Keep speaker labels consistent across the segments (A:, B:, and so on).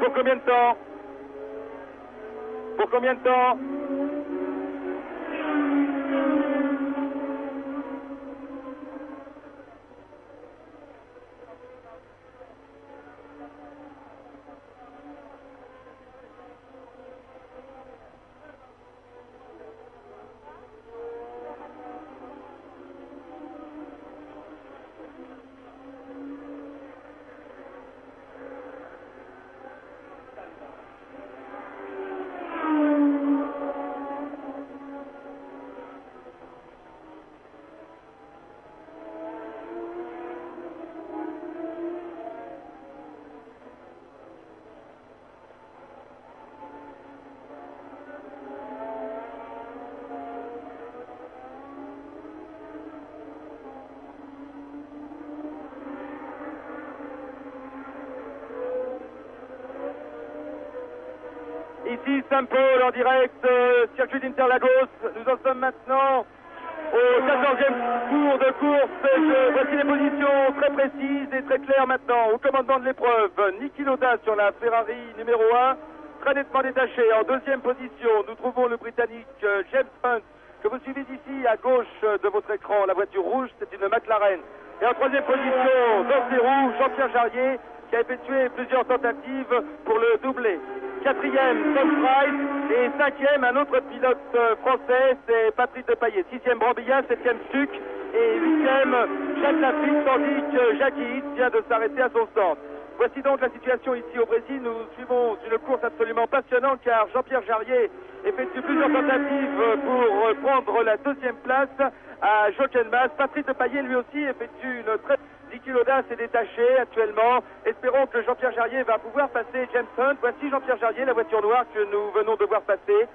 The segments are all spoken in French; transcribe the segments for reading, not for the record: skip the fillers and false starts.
A: Pour combien de temps? Pour combien de temps? Ici Saint-Paul en direct, circuit d'Interlagos. Nous en sommes maintenant au 14e tour de course. Voici les positions très précises et très claires maintenant. Au commandement de l'épreuve, Niki Lauda sur la Ferrari numéro 1, très nettement détaché. En deuxième position, nous trouvons le Britannique James Hunt, que vous suivez ici à gauche de votre écran. La voiture rouge, c'est une McLaren. Et en troisième position, dans ses roues, Jean-Pierre Jarier, qui a effectué plusieurs tentatives pour le doubler. Quatrième, Tom Price, et cinquième, un autre pilote français, c'est Patrick Depailler. Sixième, Brambilla, septième, Stuck, et huitième, Jacques Lafitte, tandis que Jacques Hitz vient de s'arrêter à son stand. Voici donc la situation ici au Brésil. Nous suivons une course absolument passionnante car Jean-Pierre Jarier effectue plusieurs tentatives pour prendre la deuxième place à Jochenmas. Patrick Depailler lui aussi effectue une très... Niki Lauda s'est détaché actuellement. Espérons que Jean-Pierre Jarier va pouvoir passer James Hunt. Voici Jean-Pierre Jarier, la voiture noire que nous venons de voir passer.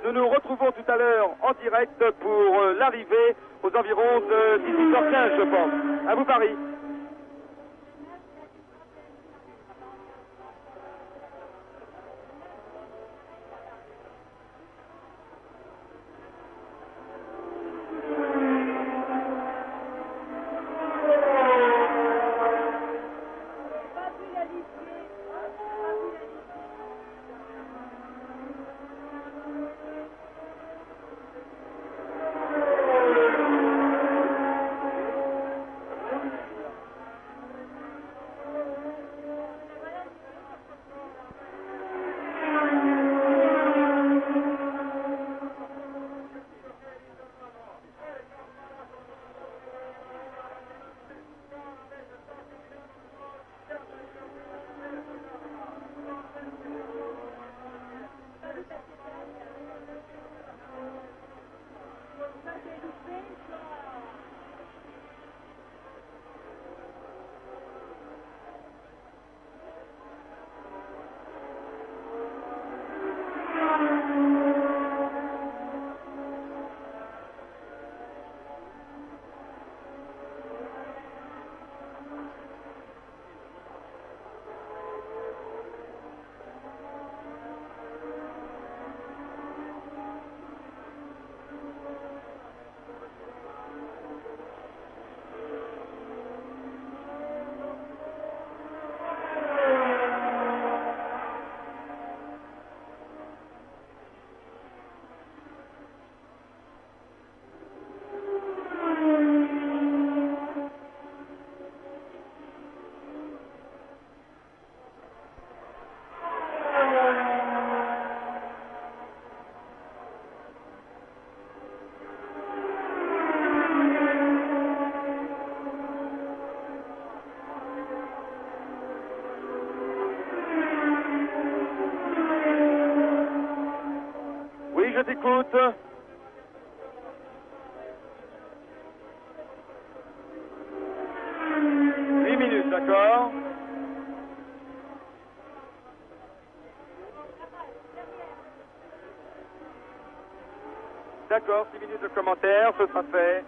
A: Nous nous retrouvons tout à l'heure en direct pour l'arrivée aux environs de 18h15, je pense. À vous Paris. Je t'écoute. Minutes, d'accord. D'accord, 6 minutes de commentaires, ce sera fait.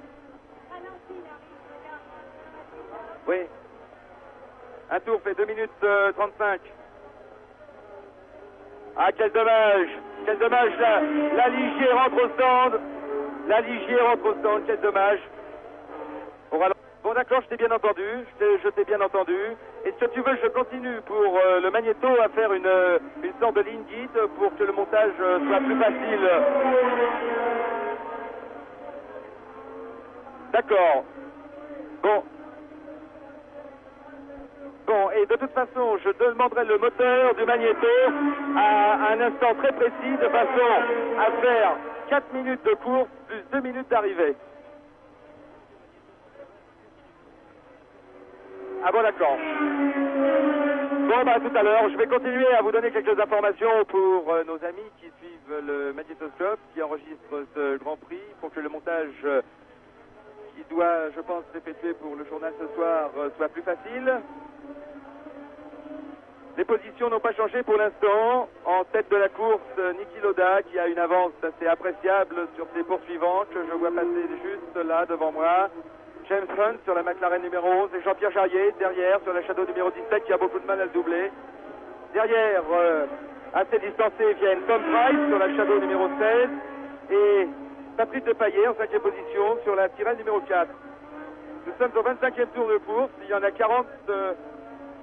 A: Oui. Un tour fait 2 minutes 35. Ah, quel dommage. Quel dommage, la Ligier rentre au stand. La Ligier rentre au stand, quel dommage. On va... Bon d'accord, je t'ai bien entendu, je t'ai bien entendu. Est-ce que tu veux que je continue pour le magnéto à faire une sorte de ligne guide pour que le montage soit plus facile? D'accord. Bon. Bon, et de toute façon, je demanderai le moteur du magnéto à un instant très précis de façon à faire 4 minutes de course plus 2 minutes d'arrivée. Ah bon, d'accord. Bon, bah tout à l'heure, je vais continuer à vous donner quelques informations pour nos amis qui suivent le magnétoscope, qui enregistrent ce Grand Prix, pour que le montage qui doit, je pense, s'effectuer pour le journal ce soir soit plus facile. Les positions n'ont pas changé pour l'instant. En tête de la course, Niki Lauda qui a une avance assez appréciable sur ses poursuivants, que je vois passer juste là devant moi. James Hunt sur la McLaren numéro 11 et Jean-Pierre Jarier derrière sur la Shadow numéro 17 qui a beaucoup de mal à le doubler. Derrière, assez distancés, viennent Tom Price sur la Shadow numéro 16 et Patrick Depailler en 5e position sur la Tyrrell numéro 4. Nous sommes au 25e tour de course, il y en a 40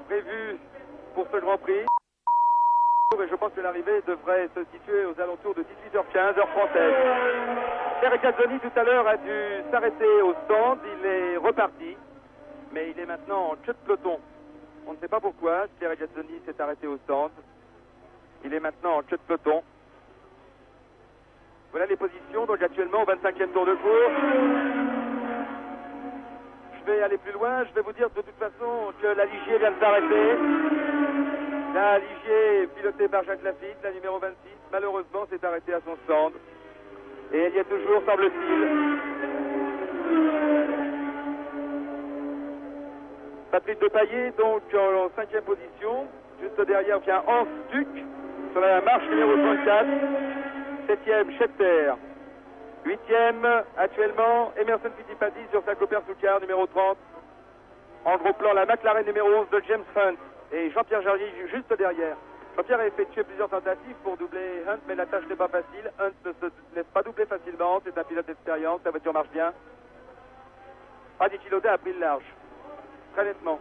A: prévus pour ce Grand Prix. Et je pense que l'arrivée devrait se situer aux alentours de 18h15, heure française. Pierre Gazzoni tout à l'heure a dû s'arrêter au stand, il est reparti, mais il est maintenant en queue de peloton. On ne sait pas pourquoi, Pierre Gazzoni s'est arrêté au stand. Il est maintenant en queue de peloton. Voilà les positions, donc actuellement au 25e tour de course. Je vais aller plus loin, je vais vous dire de toute façon que la Ligier vient de s'arrêter. La Ligier, pilotée par Jacques Lafitte, la numéro 26, malheureusement s'est arrêtée à son stand. Et elle y est toujours, semble-t-il. Patrick Depailler, donc en 5e position. Juste derrière vient Hans Duc sur la marche numéro 34. 7e, Schetter. 8e, actuellement, Emerson Fittipaldi sur sa Cooper Soucar numéro 30. En gros plan, la McLaren numéro 11 de James Hunt. Et Jean-Pierre Jarier juste derrière. Jean-Pierre a effectué plusieurs tentatives pour doubler Hunt, mais la tâche n'est pas facile. Hunt ne se laisse pas doubler facilement, c'est un pilote d'expérience, la voiture marche bien. Niki Lauda a pris le large, très nettement.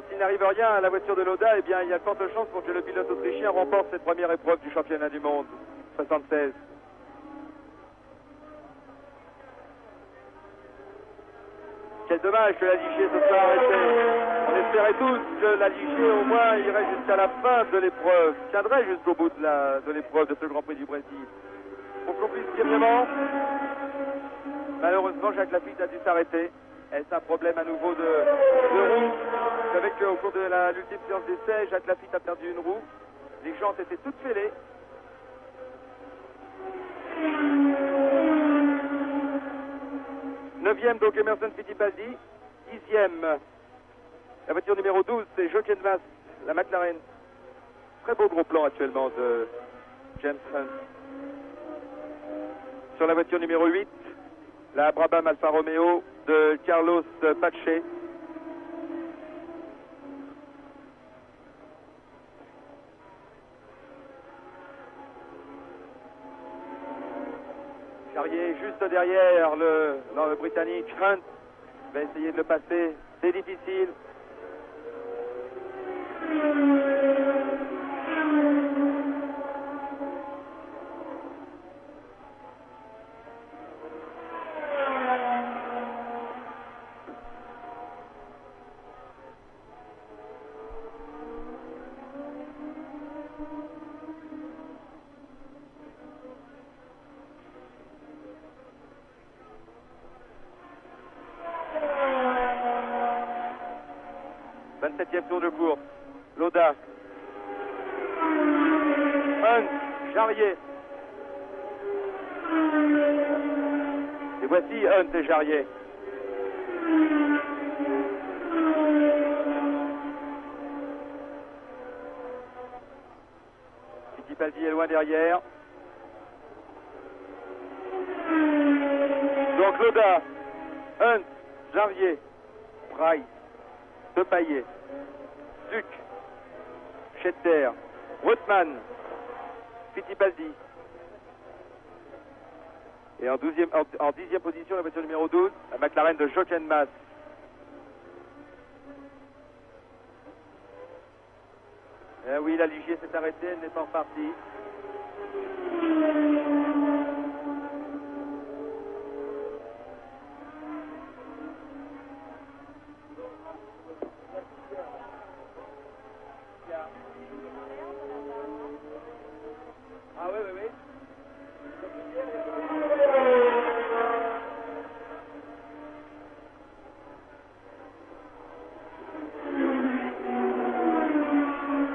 A: S'il n'arrive rien à la voiture de Lauda, eh bien il y a de fortes chances pour que le pilote autrichien remporte cette première épreuve du championnat du monde, 76. Quel dommage que la Ligier se soit arrêtée. On espérait tous que la Ligier au moins irait jusqu'à la fin de l'épreuve, tiendrait jusqu'au bout de l'épreuve de ce Grand Prix du Brésil. Pour qu'on puisse dire vraiment, malheureusement Jacques Lafitte a dû s'arrêter. Est-ce un problème à nouveau de roue? Vous savez qu'au cours de l'ultime séance d'essai, Jacques Lafitte a perdu une roue. Les jantes étaient toutes fêlées. Neuvième donc Emerson Fittipaldi. 10e, la voiture numéro 12, c'est Jochen Mass, la McLaren. Très beau gros plan actuellement de James Hunt. Sur la voiture numéro 8, la Brabham Alfa Romeo de Carlos Pache. Charrier juste derrière le Britannique. Hunt va essayer de le passer, c'est difficile. Tour de course. Lauda. Hunt. Jarier. Et voici Hunt et Jarier. Fittipaldi est loin derrière. Donc Lauda, Hunt, Jarier, Price, Depailler, Duc, Schetter, Rothman, Fittipaldi Et en 10e position, la voiture numéro 12, la McLaren de Jochen Mass. Eh oui, la Ligier s'est arrêtée, elle n'est pas repartie. Ah oui, oui, oui.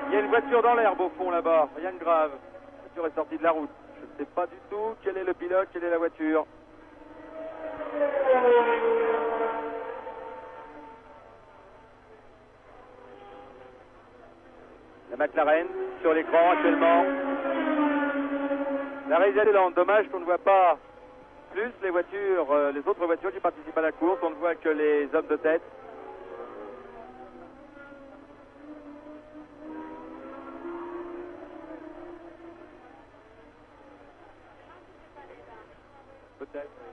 A: Il y a une voiture dans l'herbe au fond là-bas, rien de grave. La voiture est sortie de la route. Je ne sais pas du tout quel est le pilote, quelle est la voiture. La McLaren sur l'écran actuellement. La réalisation est lente. Dommage qu'on ne voit pas plus les voitures, les autres voitures qui participent à la course. On ne voit que les hommes de tête. Peut-être, oui.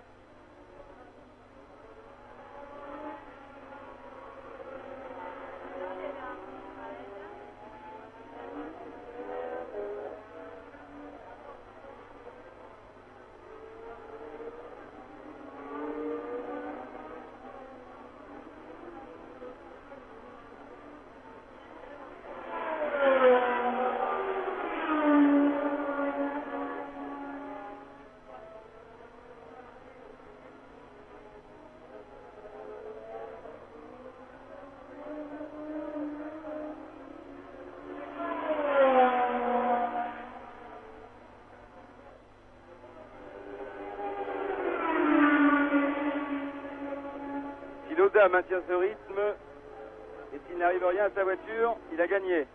A: Si Lauda maintient ce rythme et s'il n'arrive rien à sa voiture, il a gagné.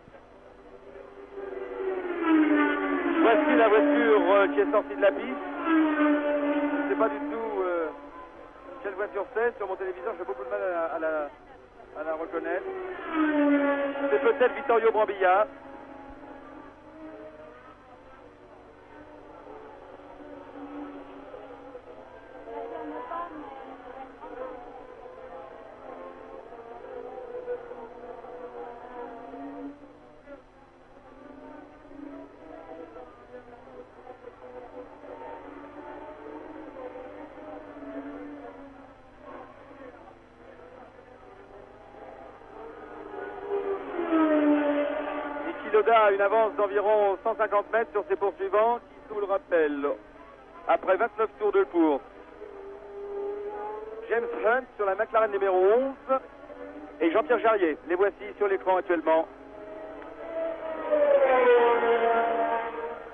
A: Voici la voiture qui est sortie de la piste. Je ne sais pas du tout quelle voiture c'est. Sur mon téléviseur, j'ai beaucoup de mal à la reconnaître. C'est peut-être Vittorio Brambilla. Lauda a une avance d'environ 150 mètres sur ses poursuivants qui nous le rappellent. Après 29 tours de course. James Hunt sur la McLaren numéro 11 et Jean-Pierre Jarier. Les voici sur l'écran actuellement.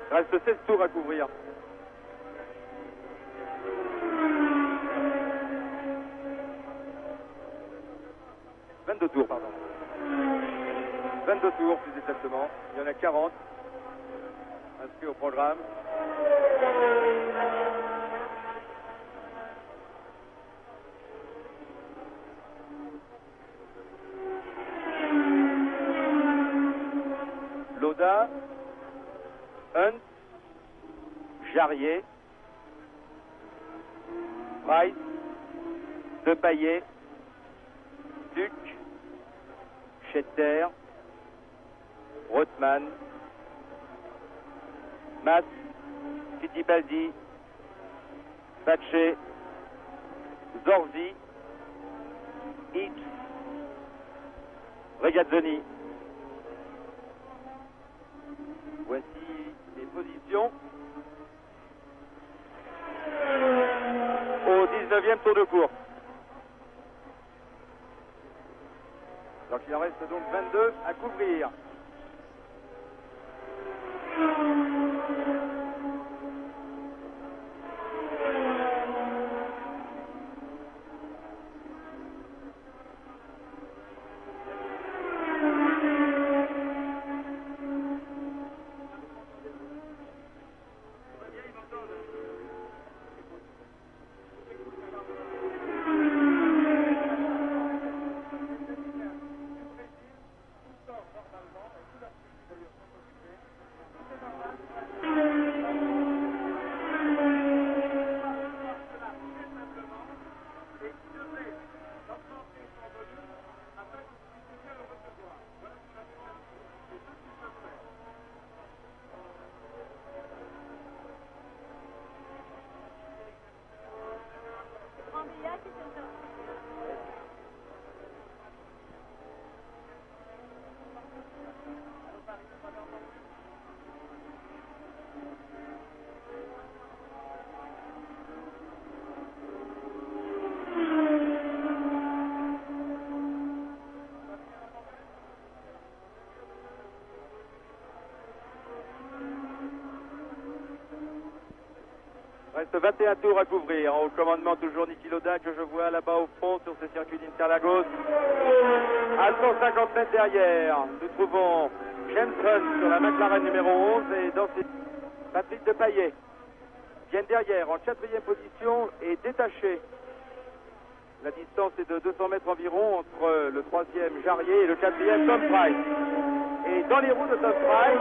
A: Il reste 16 tours à couvrir. « 22 tours, pardon. 22 tours plus exactement, il y en a 40 inscrits au programme. Lauda, Hunt, Jarier, Price, Depailler, Duc, Schetter, Rothman, Mass, Fittipaldi, Pache, Zorzi, X, Regazzoni. Voici les positions au 19e tour de course. Donc il en reste donc 22 à couvrir. reste 21 tours à couvrir. Au commandement, toujours Niki Lauda, que je vois là-bas au fond sur ce circuit d'Interlagos. À 150 mètres derrière, nous trouvons James Hunt sur la McLaren numéro 11 et dans ses Patrick Depailler viennent derrière en 4e position et détaché. La distance est de 200 mètres environ entre le 3e Jarier et le 4e Tom Price. Et dans les roues de Tom Price,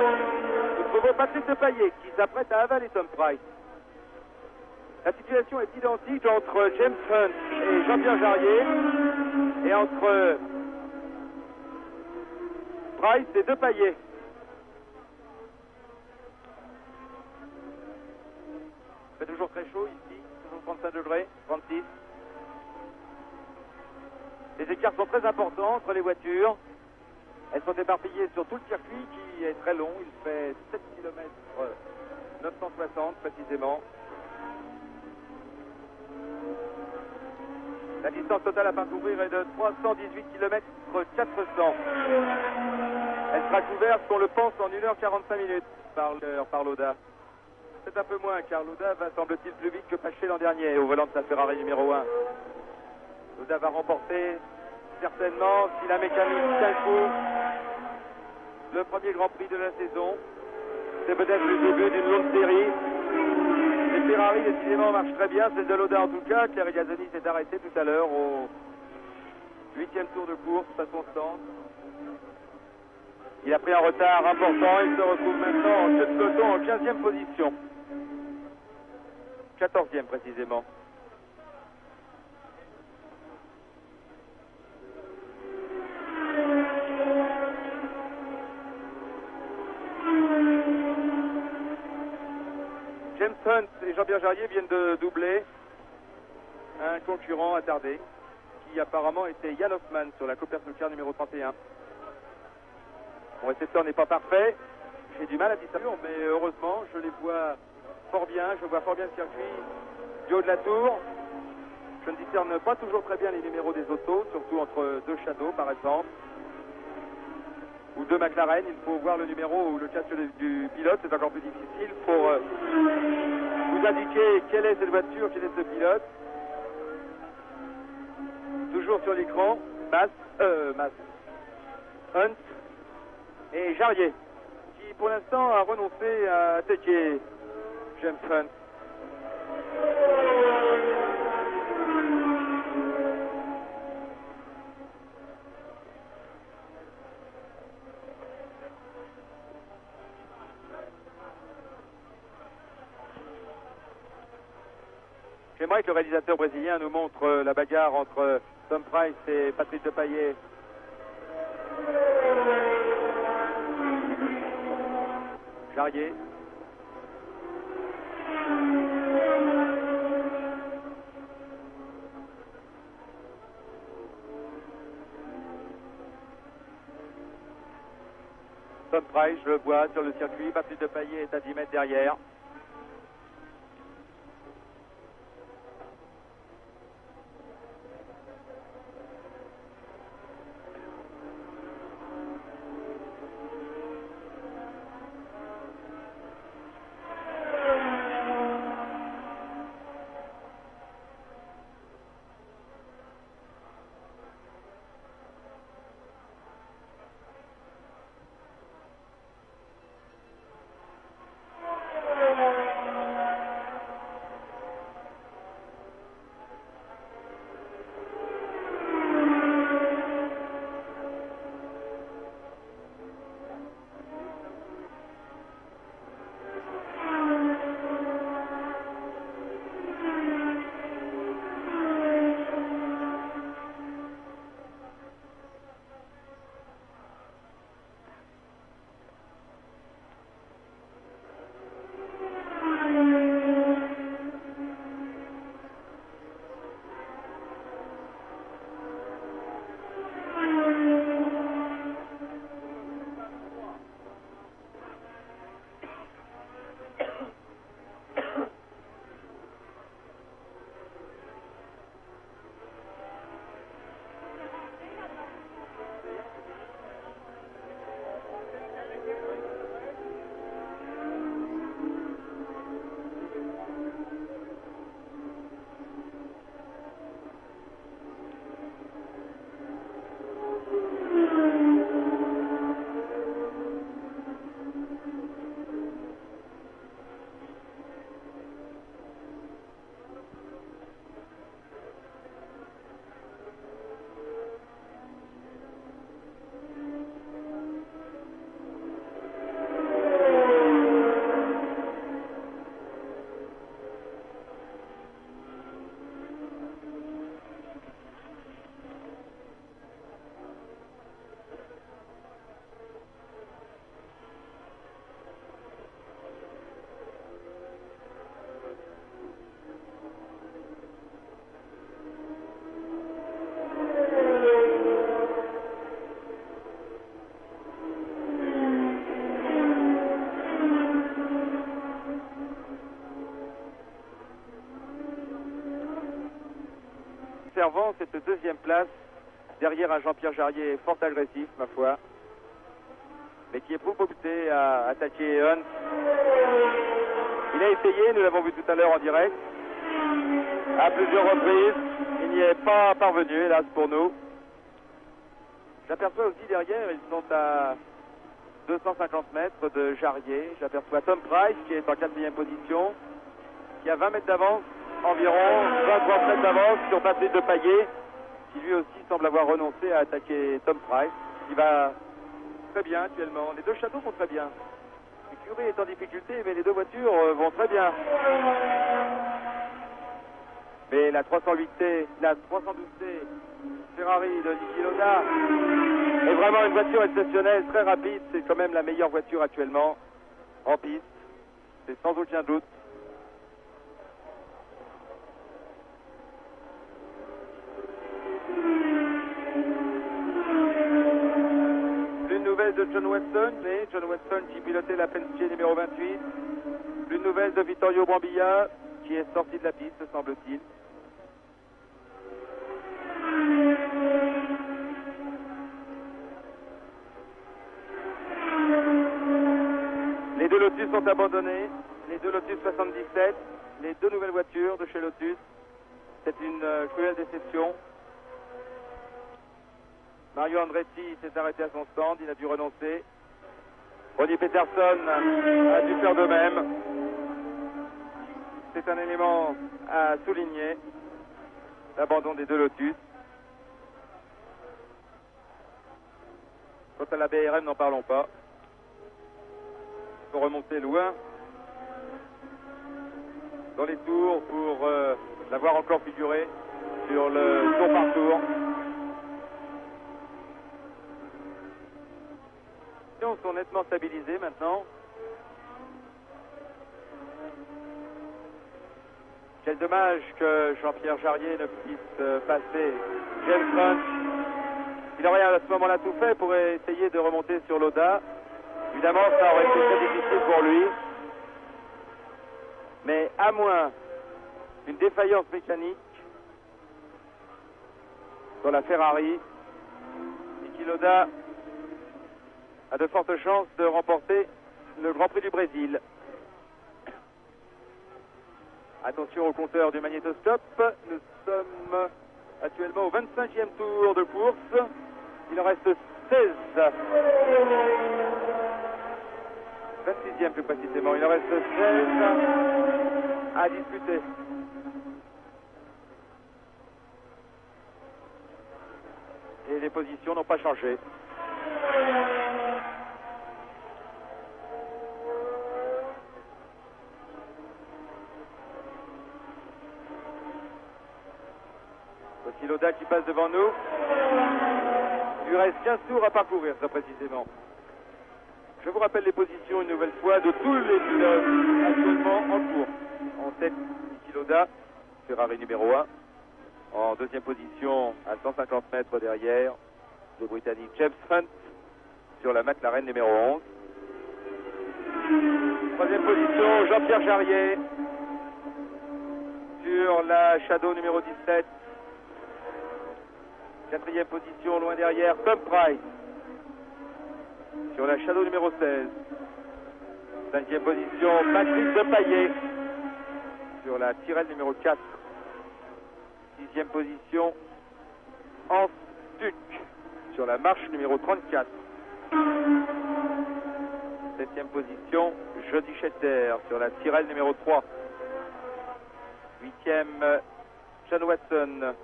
A: nous trouvons Patrick Depailler qui s'apprête à avaler Tom Price. La situation est identique entre James Hunt et Jean-Pierre Jarier et entre Price et Depailler. Il fait toujours très chaud ici, toujours 35 degrés, 36. Les écarts sont très importants entre les voitures. Elles sont éparpillées sur tout le circuit qui est très long. Il fait 7 km 960 précisément. La distance totale à parcourir est de 318 km 400. Elle sera couverte, on le pense, en 1h45 minutes par Lauda. C'est un peu moins, car Lauda va, semble-t-il, plus vite que Paché l'an dernier au volant de sa Ferrari numéro 1. Lauda va remporter, certainement, si la mécanique tient le coup, le premier Grand Prix de la saison. C'est peut-être le début d'une longue série. Les Ferrari, décidément, marchent très bien. Celle de Lauda, en tout cas. Claire Gazzani s'est arrêté tout à l'heure au 8e tour de course, à son stand. Il a pris un retard important. Il se retrouve maintenant en queue de peloton en 15e position. 14e précisément. James Hunt et Jean-Pierre Jarier viennent de doubler un concurrent attardé qui apparemment était Jan Hoffmann sur la Cooper Car numéro 31. Mon récepteur n'est pas parfait, j'ai du mal à distinguer, mais heureusement je les vois fort bien, je vois fort bien le circuit du haut de la tour. Je ne discerne pas toujours très bien les numéros des autos, surtout entre deux Shadow par exemple, ou deux McLaren. Il faut voir le numéro ou le casque du pilote, c'est encore plus difficile pour vous indiquer quelle est cette voiture, quel est ce pilote. Toujours sur l'écran, Hunt et Jarier, qui pour l'instant a renoncé à attaquer James Hunt. J'aimerais que le réalisateur brésilien nous montre la bagarre entre Tom Price et Patrick Depailler. Jarier. Tom Price, je le vois sur le circuit. Patrick Depailler est à 10 mètres derrière. cette deuxième place derrière un Jean-Pierre Jarier fort agressif, ma foi, mais qui est propulsé à attaquer Hunt. Il a essayé, nous l'avons vu tout à l'heure en direct, à plusieurs reprises. Il n'y est pas parvenu, hélas pour nous. J'aperçois aussi derrière, ils sont à 250 mètres de Jarier. J'aperçois Tom Price qui est en 4e position, qui a 20 mètres d'avance, environ 23 mètres d'avance sur Patrick de Paillet, qui lui aussi semble avoir renoncé à attaquer Tom Price, qui va très bien actuellement. Les deux châteaux vont très bien. L'écurie est en difficulté, mais les deux voitures vont très bien. Mais la 308T, la 312T Ferrari de Niki Lauda est vraiment une voiture exceptionnelle, très rapide. C'est quand même la meilleure voiture actuellement en piste. C'est sans aucun doute. L'une nouvelle de John Watson, mais John Watson qui pilotait la Penske numéro 28. L'une nouvelle de Vittorio Brambilla qui est sorti de la piste, semble-t-il. Les deux Lotus sont abandonnés, les deux Lotus 77, les deux nouvelles voitures de chez Lotus. C'est une cruelle déception. Mario Andretti s'est arrêté à son stand, il a dû renoncer. Ronnie Peterson a dû faire de même. C'est un élément à souligner, l'abandon des deux Lotus. Quant à la BRM, n'en parlons pas. Il faut remonter loin dans les tours pour l'avoir encore figuré sur le tour par tour. Les conditions sont nettement stabilisées maintenant. Quel dommage que Jean-Pierre Jarier ne puisse passer James Hunt. Il aurait à ce moment-là tout fait pour essayer de remonter sur Lauda. Évidemment, ça aurait été très difficile pour lui. Mais à moins d'une défaillance mécanique dans la Ferrari, Niki Lauda a de fortes chances de remporter le Grand Prix du Brésil. Attention au compteur du magnétoscope. Nous sommes actuellement au 25e tour de course. Il en reste 16. 26e plus précisément. Il en reste 16 à disputer. Et les positions n'ont pas changé. Voici Lauda qui passe devant nous. Il lui reste 15 tours à parcourir, très précisément. Je vous rappelle les positions une nouvelle fois de tous les pilotes actuellement en course. En tête, Niki Lauda, Ferrari numéro 1. En deuxième position, à 150 mètres derrière, le Britannique James Hunt sur la McLaren numéro 11. Troisième position, Jean-Pierre Jarier sur la Shadow numéro 17. Quatrième position, loin derrière, Tom Price sur la Shadow numéro 16. Cinquième position, Patrick de Paillet sur la Tyrrell numéro 4. Sixième position, Hans Stuck sur la marche numéro 34. Septième position, Jody Scheckter sur la Tyrrell numéro 3. Huitième, John Watson.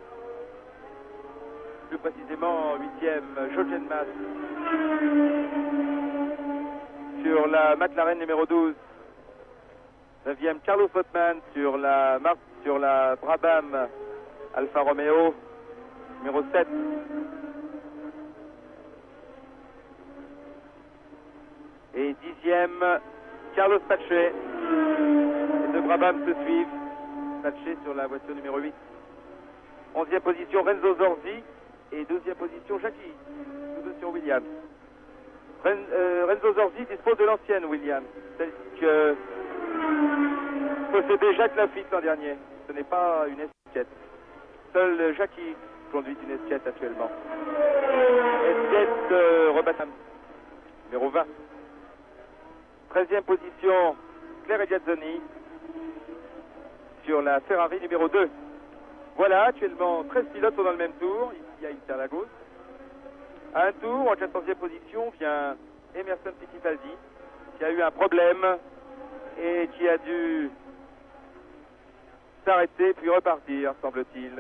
A: Plus précisément, huitième, Joe Genmas sur la McLaren numéro 12. Neuvième, Carlos Ottman sur la Brabham Alfa Romeo numéro 7. Et dixième, Carlos Pache. Les deux Brabham se suivent. Pache sur la voiture numéro 8. Onzième position, Renzo Zorzi. Et deuxième position, Jackie, tous deux sur Williams. Renzo Zorzi dispose de l'ancienne Williams, celle que possédait Jacques Lafitte l'an dernier. Ce n'est pas une étiquette. Seul Jackie conduit une Esquette actuellement. Esquette rebattant. Numéro 20. 13e position, Claire Gazzoni sur la Ferrari numéro 2. Voilà, actuellement 13 pilotes sont dans le même tour, ici à Interlagos. À un tour, en 14e position, vient Emerson Fittipaldi, qui a eu un problème et qui a dû s'arrêter puis repartir, semble-t-il.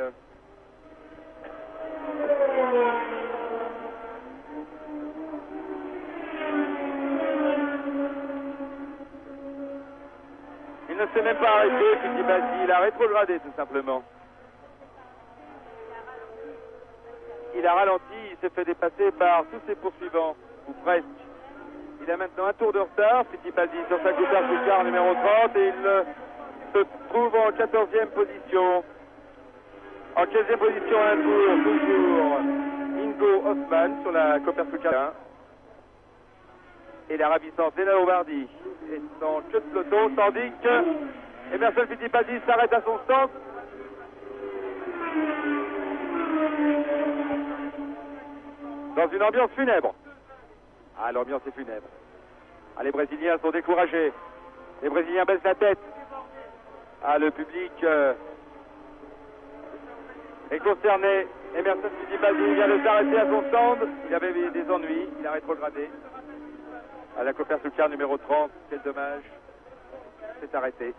A: Il ne s'est même pas arrêté, Fittipaldi, il a rétrogradé tout simplement. Il a ralenti, il s'est fait dépasser par tous ses poursuivants, ou presque. Il a maintenant un tour de retard, Fittipaldi sur sa Cooper Couchard numéro 30 et il se trouve en 14e position. En 15e position, un tour, toujours Ingo Hoffmann sur la Cooper Couchard. Et la ravissante Lena Lombardi est en queue de peloton, tandis que Emerson Fittipaldi s'arrête à son stand. Dans une ambiance funèbre. Ah, l'ambiance est funèbre. Ah, les Brésiliens sont découragés. Les Brésiliens baissent la tête. Ah, le public est concerné. Emerson Fittipaldi vient de s'arrêter à son stand. Il avait des ennuis. Il a rétrogradé. À la Cooper Couchard numéro 30. Quel dommage. C'est arrêté.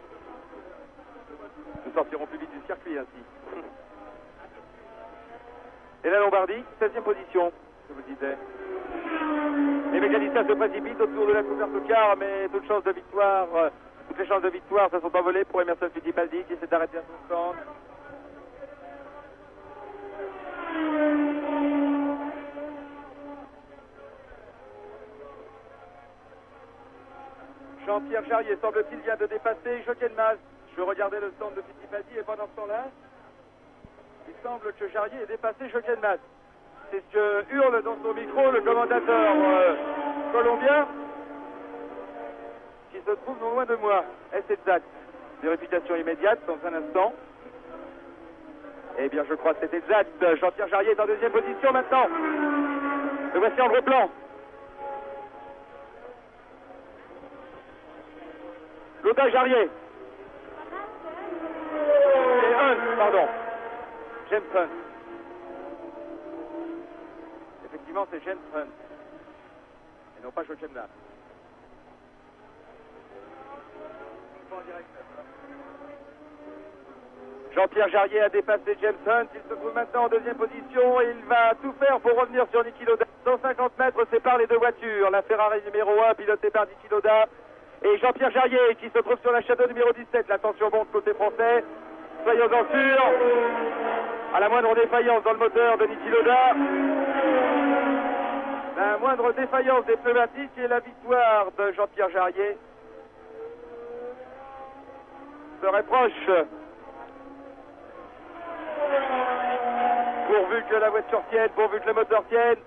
A: Nous sortirons plus vite du circuit ainsi. Et la Lombardie, 16e position, je vous disais. Les mécaniciens se précipitent autour de la Cooper Couchard, mais toutes les chances de victoire se sont envolées pour Emerson Fittipaldi qui s'est arrêté à son stand. Jean-Pierre Jarier, semble-t-il, vient de dépasser Jochen-Mas. Je regardais le stand de Fittipaldi et pendant ce temps-là, il semble que Jarier ait dépassé Jochen-Mas. C'est ce que hurle dans son micro le commentateur colombien qui se trouve non loin de moi. Est-ce exact? Vérification immédiate dans un instant. Eh bien, je crois que c'est exact. Jean-Pierre Jarier est en deuxième position maintenant. Le voici en gros plan. Lothar Jarier. Et Hunt, pardon. James Hunt. Effectivement, c'est James Hunt. Et non pas Jochen Mas. Jean-Pierre Jarier a dépassé James Hunt. Il se trouve maintenant en deuxième position et il va tout faire pour revenir sur Niki Lauda. 150 mètres séparent les deux voitures. La Ferrari numéro 1 pilotée par Niki Lauda et Jean-Pierre Jarier qui se trouve sur la Shadow numéro 17. La tension monte côté français. Soyons-en sûrs. À la moindre défaillance dans le moteur de Niki Lauda, la moindre défaillance des pneumatiques et la victoire de Jean-Pierre Jarier serait proche. Pourvu que la voiture tienne, pourvu que le moteur tienne.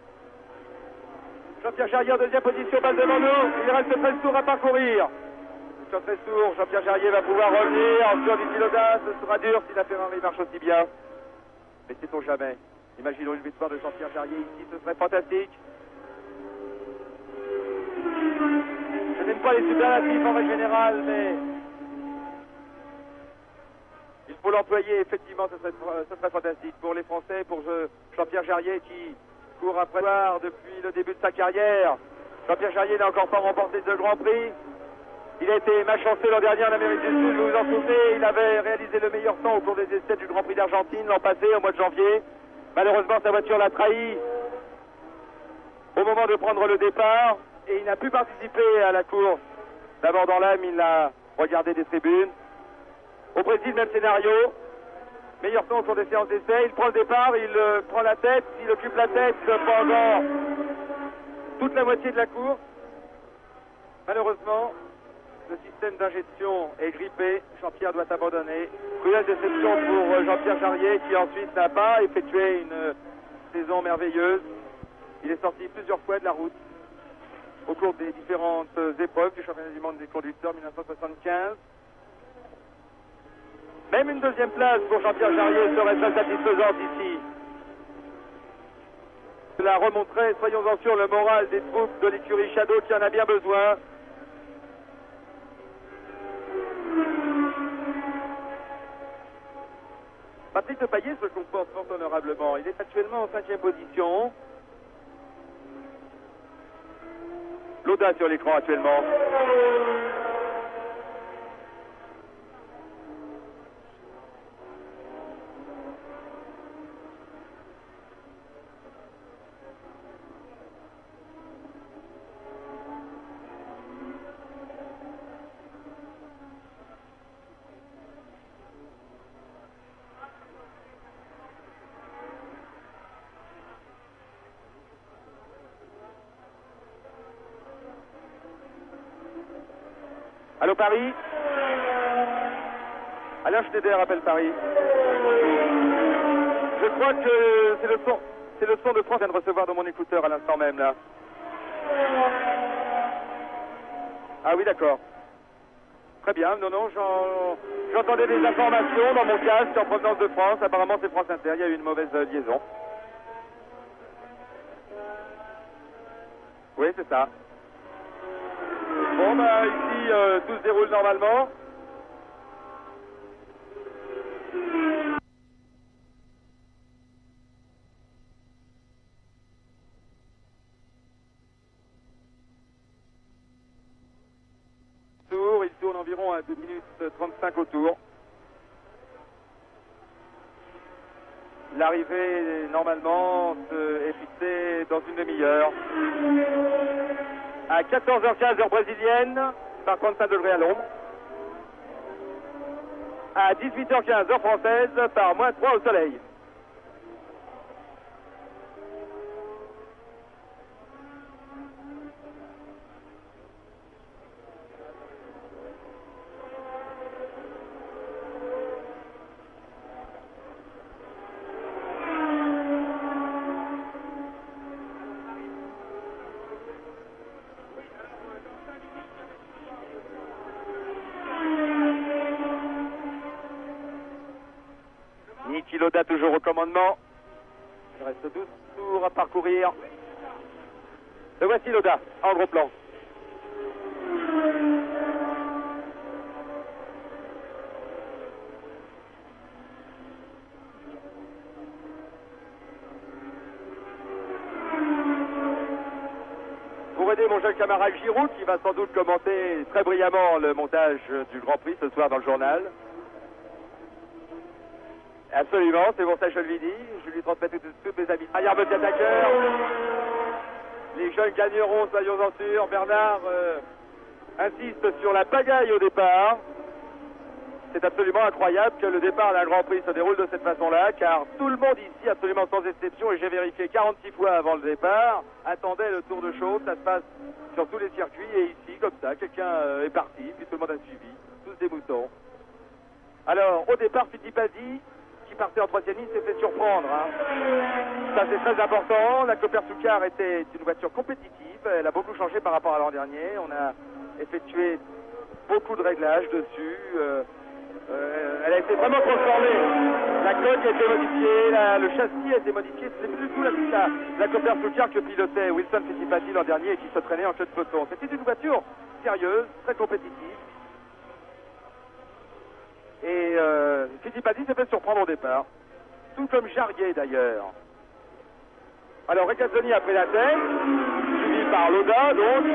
A: Jean-Pierre Jarier en deuxième position passe devant nous. Il reste 13 tours à parcourir. Sur 13 tours, Jean-Pierre Jarier va pouvoir revenir sur Niki Lauda. Ce sera dur si la Ferrari marche aussi bien. Mais sait-on jamais. Imaginons une victoire de Jean-Pierre Jarier ici, ce serait fantastique. Je n'aime pas les superlatifs en règle générale, mais il faut l'employer, effectivement, ce serait fantastique. Pour les Français, pour Jean-Pierre Jarier qui court après voir depuis le début de sa carrière. Jean-Pierre Jarier n'a encore pas remporté de Grand Prix. Il a été malchanceux l'an dernier en Amérique du Sud, vous vous en souvenez. Il avait réalisé le meilleur temps au cours des essais du Grand Prix d'Argentine l'an passé, au mois de janvier. Malheureusement, sa voiture l'a trahi au moment de prendre le départ et il n'a pu participer à la course. D'abord dans l'âme, il a regardé des tribunes. Au Brésil, même scénario. Meilleur temps au cours des séances d'essai. Il prend le départ, il prend la tête, il occupe la tête pendant toute la moitié de la course. Malheureusement, le système d'ingestion est grippé. Jean-Pierre doit abandonner. Cruelle déception pour Jean-Pierre Jarier qui ensuite n'a pas effectué une saison merveilleuse. Il est sorti plusieurs fois de la route au cours des différentes épreuves du championnat du monde des conducteurs 1975. Même une deuxième place pour Jean-Pierre Jarier serait très satisfaisante ici. Cela remonterait, soyons-en sûrs, le moral des troupes de l'écurie Shadow qui en a bien besoin. Patrick de Paillet se comporte fort honorablement. Il est actuellement en 5e position. Lauda sur l'écran actuellement. Allô Paris? Alain Schneider appelle Paris. Je crois que c'est le son de France que je viens de recevoir dans mon écouteur à l'instant même là. Ah oui d'accord. Très bien, non, j'entendais des informations dans mon casque en provenance de France. Apparemment c'est France Inter, il y a eu une mauvaise liaison. Oui c'est ça. Bon bah ici tout se déroule normalement. Il tourne environ à 2 minutes 35 au tour. L'arrivée normalement est fixée dans une demi-heure. À 14h15 heure brésilienne, par 35 degrés à l'ombre. À 18h15 heure française, par -3 au soleil. Niki Lauda toujours au commandement. Il reste 12 tours à parcourir. Le voici Lauda, en gros plan. Pour aider mon jeune camarade Giroud, qui va sans doute commenter très brillamment le montage du Grand Prix ce soir dans le journal. Absolument, c'est pour ça que je lui dis. Je lui transmets toutes mes amis. Arrière petit attaqueur. Les jeunes gagneront, soyons-en sûrs. Bernard insiste sur la pagaille au départ. C'est absolument incroyable que le départ d'un Grand Prix se déroule de cette façon-là, car tout le monde ici, absolument sans exception, et j'ai vérifié 46 fois avant le départ, attendait le tour de chauffe. Ça se passe sur tous les circuits, et ici, comme ça, quelqu'un est parti, puis tout le monde a suivi, tous des moutons. Alors, au départ, Fittipaldi, qui partait en 3e ligne, s'est fait surprendre. Ça, c'est très important. La Copper Soucar était une voiture compétitive. Elle a beaucoup changé par rapport à l'an dernier. On a effectué beaucoup de réglages dessus. Elle a été vraiment transformée. La coque a été modifiée, le châssis a été modifié. C'est plus du tout la Copper Soucar que pilotait Wilson Fittipaldi l'an dernier et qui se traînait en queue de peloton. C'était une voiture sérieuse, très compétitive. Et Fittipaldi s'est fait surprendre au départ, tout comme Jarier d'ailleurs. Alors Regazzoni a pris la tête, suivi par Lauda donc.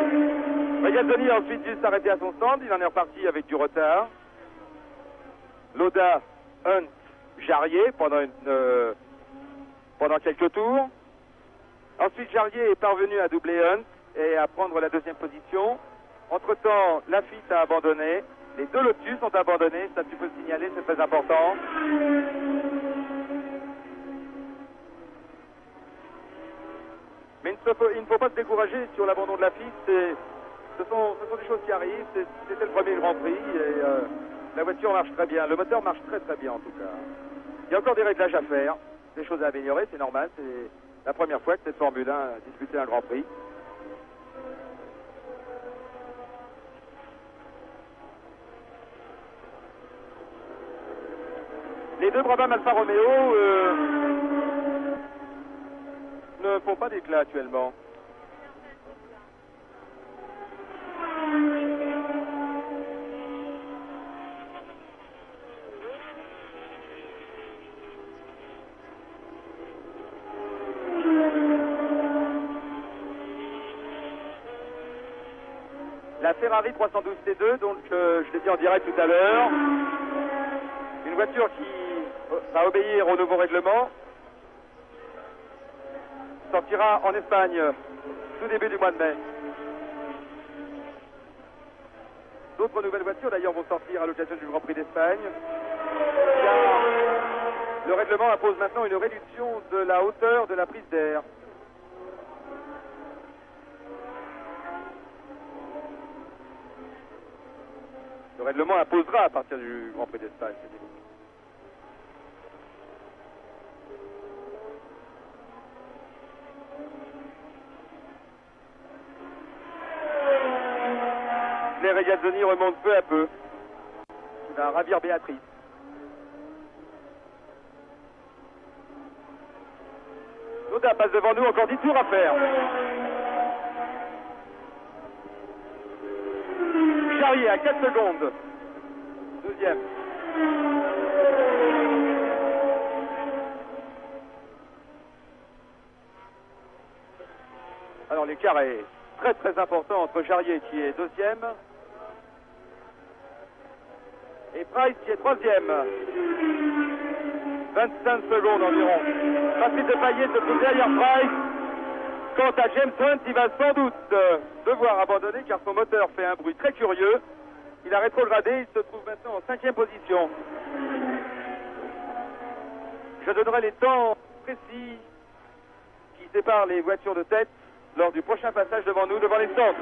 A: Regazzoni a ensuite dû s'arrêter à son stand, il en est reparti avec du retard. Lauda, Hunt, Jarier pendant quelques tours. Ensuite Jarier est parvenu à doubler Hunt et à prendre la 2e position. Entre-temps, Lafitte a abandonné. Les 2 Lotus ont abandonné, ça tu peux le signaler, c'est très important. Mais il ne faut pas se décourager sur l'abandon de Lafitte. Ce sont des choses qui arrivent. C'était le premier Grand Prix et la voiture marche très bien. Le moteur marche très très bien en tout cas. Il y a encore des réglages à faire, des choses à améliorer, c'est normal. C'est la première fois que cette Formule 1 a disputé un Grand Prix. Les 2 Brabham Alfa Romeo ne font pas d'éclat actuellement. La Ferrari 312 T2, donc je l'ai dit en direct tout à l'heure, une voiture qui va obéir au nouveau règlement, sortira en Espagne tout début du mois de mai. D'autres nouvelles voitures d'ailleurs vont sortir à l'occasion du Grand Prix d'Espagne, car le règlement impose maintenant une réduction de la hauteur de la prise d'air. Le règlement imposera à partir du Grand Prix d'Espagne. Les Regazzoni remontent peu à peu. Il va ravir Béatrice. Lauda passe devant nous, encore 10 tours à faire. Charrier à 4 secondes. Deuxième. Alors l'écart est très important entre Charrier qui est deuxième et Price qui est troisième. 25 secondes environ. Patrick Depailler se trouve derrière Price. Quant à James Hunt, il va sans doute devoir abandonner car son moteur fait un bruit très curieux. Il a rétrogradé, il se trouve maintenant en 5e position. Je donnerai les temps précis qui séparent les voitures de tête lors du prochain passage devant nous, devant les stands.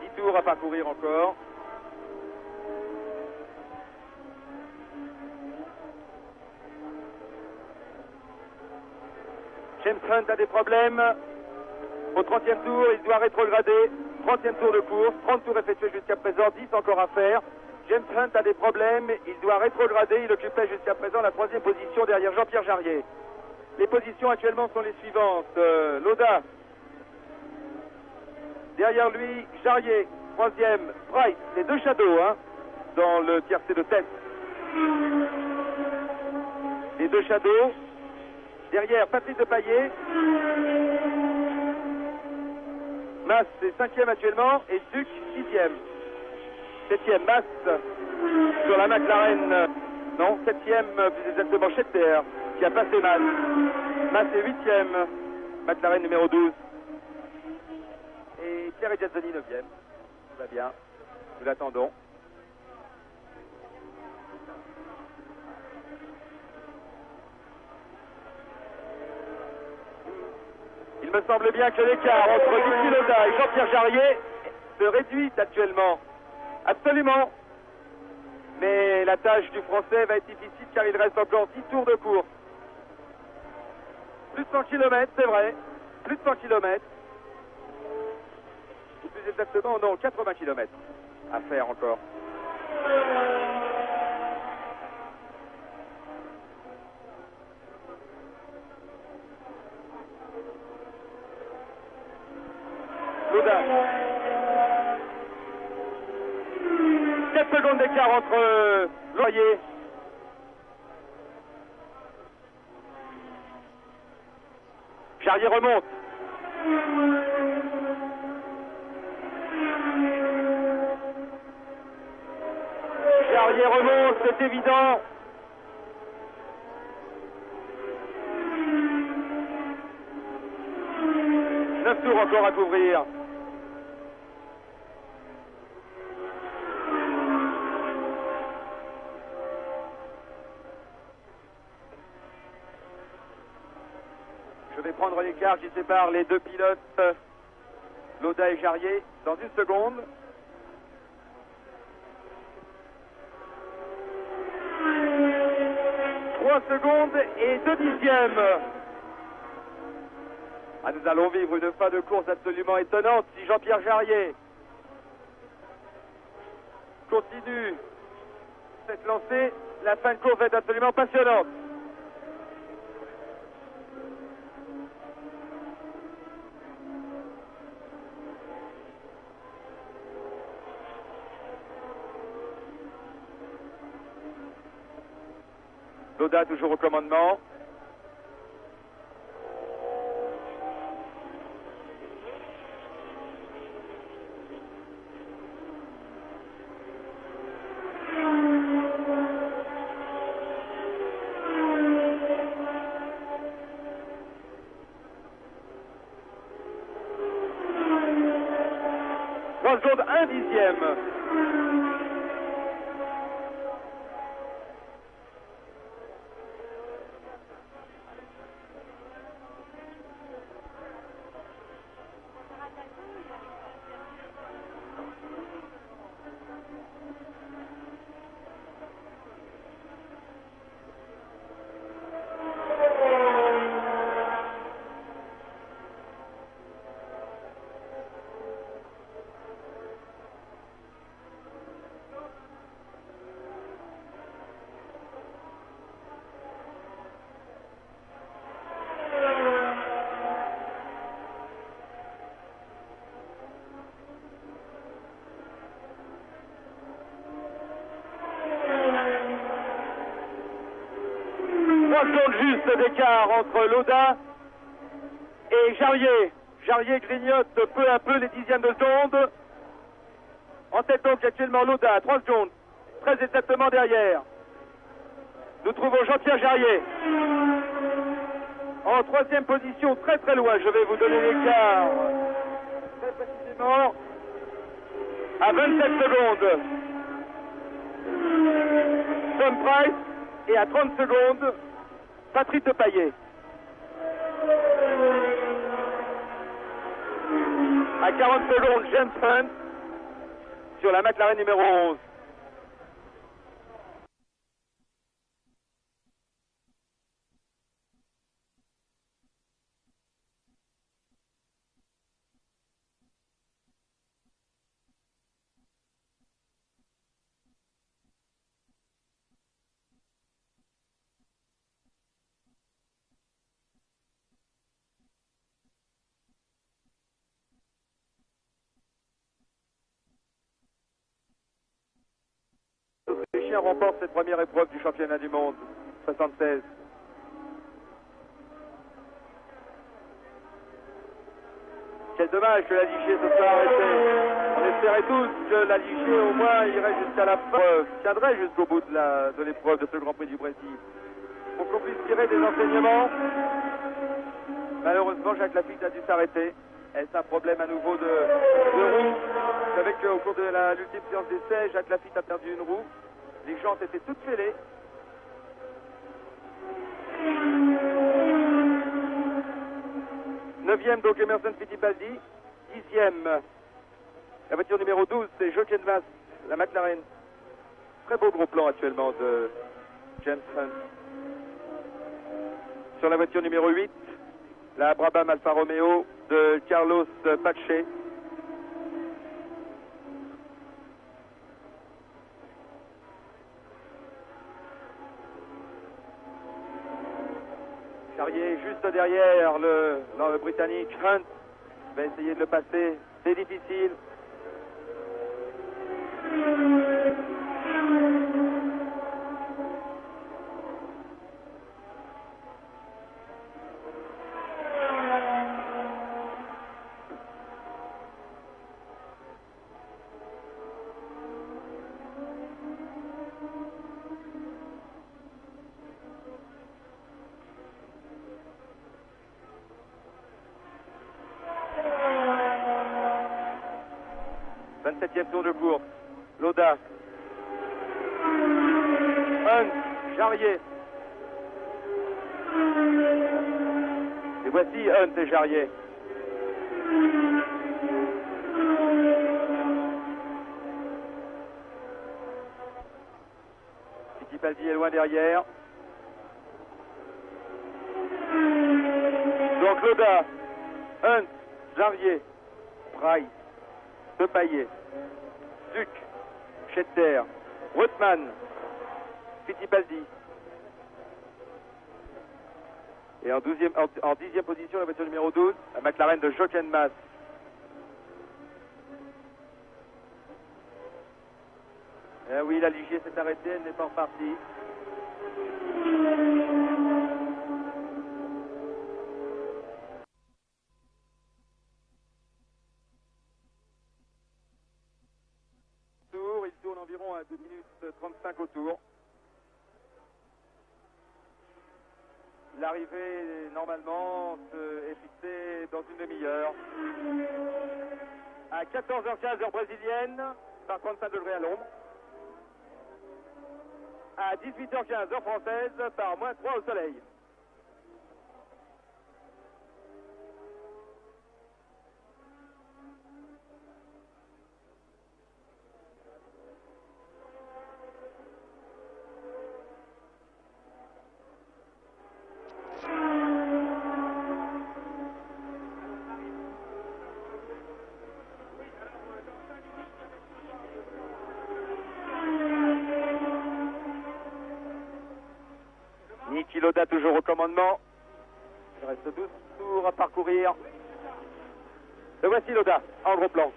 A: 10 tours à parcourir encore. James Hunt a des problèmes. Au 30e tour, il doit rétrograder. 30e tour de course, 30 tours effectués jusqu'à présent, 10 encore à faire. James Hunt a des problèmes, il doit rétrograder. Il occupait jusqu'à présent la 3e position derrière Jean-Pierre Jarier. Les positions actuellement sont les suivantes. Lauda. Derrière lui, Jarier. 3e, Price. Les deux Shadows dans le tiercé de tête. Les deux Shadows. Derrière, Patrice Depailler. Mas est 5e actuellement et Duc 6e. 7e, Mas sur la McLaren. Non, 7e, plus exactement Schetter qui a passé Mas. Mas est 8e. McLaren numéro 12. Et Pierre Regazzoni 9e. Tout va bien. Nous l'attendons. Il me semble bien que l'écart entre Niki Lauda et Jean-Pierre Jarier se réduit actuellement. Absolument. Mais la tâche du Français va être difficile car il reste encore 10 tours de course. Plus de 100 km, c'est vrai. Plus de 100 km. Ou plus exactement, non, 80 km à faire encore. Lauda. 4 secondes d'écart entre Loyer. Jarier remonte. Jarier remonte, c'est évident. Neuf tours encore à couvrir. Je vais prendre l'écart qui sépare les deux pilotes, Lauda et Jarier, dans une seconde. Secondes et 2 dixièmes. Nous allons vivre une fin de course absolument étonnante si Jean-Pierre Jarier continue cette lancée. La fin de course va être absolument passionnante. Lauda toujours au commandement. Seconde, 1 dixième. Secondes juste d'écart entre Lauda et Jarier. Jarier grignote peu à peu les dixièmes de seconde. En tête donc actuellement Lauda, 3 secondes, très exactement derrière. Nous trouvons Jean-Pierre Jarier. En troisième position, très très loin, je vais vous donner l'écart très précisément à 27 secondes. Tom Price et à 30 secondes, Patrick Depailler. À 40 secondes, James Hunt sur la McLaren numéro 11. L'Autrichien remporte cette première épreuve du championnat du monde 76. Quel dommage que la Ligier se soit arrêtée. On espérait tous que la Ligier au moins irait jusqu'à la fin, tiendrait jusqu'au bout de l'épreuve de ce Grand Prix du Brésil. Pour qu'on puisse tirer des enseignements, malheureusement Jacques Lafitte a dû s'arrêter. Est-ce un problème à nouveau de roue? Vous savez qu'au cours de l'ultime séance d'essai, Jacques Lafitte a perdu une roue. Les jantes étaient toutes fêlées. Neuvième donc Emerson Fittipaldi. Dixième, la voiture numéro 12, c'est Jochen Mass, la McLaren. Très beau gros plan actuellement de James Hunt. Sur la voiture numéro 8, la Brabham Alfa Romeo de Carlos Pache. Charrier juste derrière le Britannique. Hunt va essayer de le passer. C'est difficile. Septième tour de course. Lauda. Hunt. Jarier. Et voici Hunt et Jarier. Fittipaldi est loin derrière. Donc Lauda, Hunt, Jarier, Price, Depailler, Duc, Schetter, Rothman, Fittipaldi. Et en 10e position, la voiture numéro 12, la McLaren de Jochen Mass. Eh oui, la Ligier s'est arrêtée, elle n'est pas repartie. Il tourne environ à 2 minutes 35 au tour. L'arrivée, normalement, est fixée dans une demi-heure. À 14h15, heure brésilienne, par 35 degrés à l'ombre. À 18h15, heure française, par moins 3 au soleil. Niki Lauda toujours au commandement. Il reste 12 tours à parcourir. Le voici Lauda, en gros plan.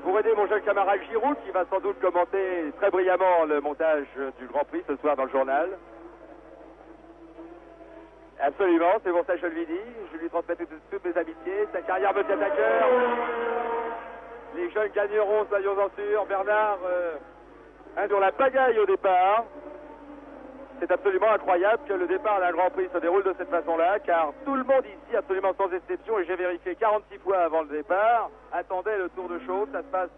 A: Pour aider mon jeune camarade Giroud, qui va sans doute commenter très brillamment le montage du Grand Prix ce soir dans le journal. Absolument, c'est pour ça que je lui dis. Je lui transmets toutes mes amitiés. Sa carrière de attaqueur. Les jeunes gagneront, soyons-en sûrs. Bernard, dans la pagaille au départ. C'est absolument incroyable que le départ d'un Grand Prix se déroule de cette façon-là, car tout le monde ici, absolument sans exception, et j'ai vérifié 46 fois avant le départ, attendait le tour de chauffe. Ça se passe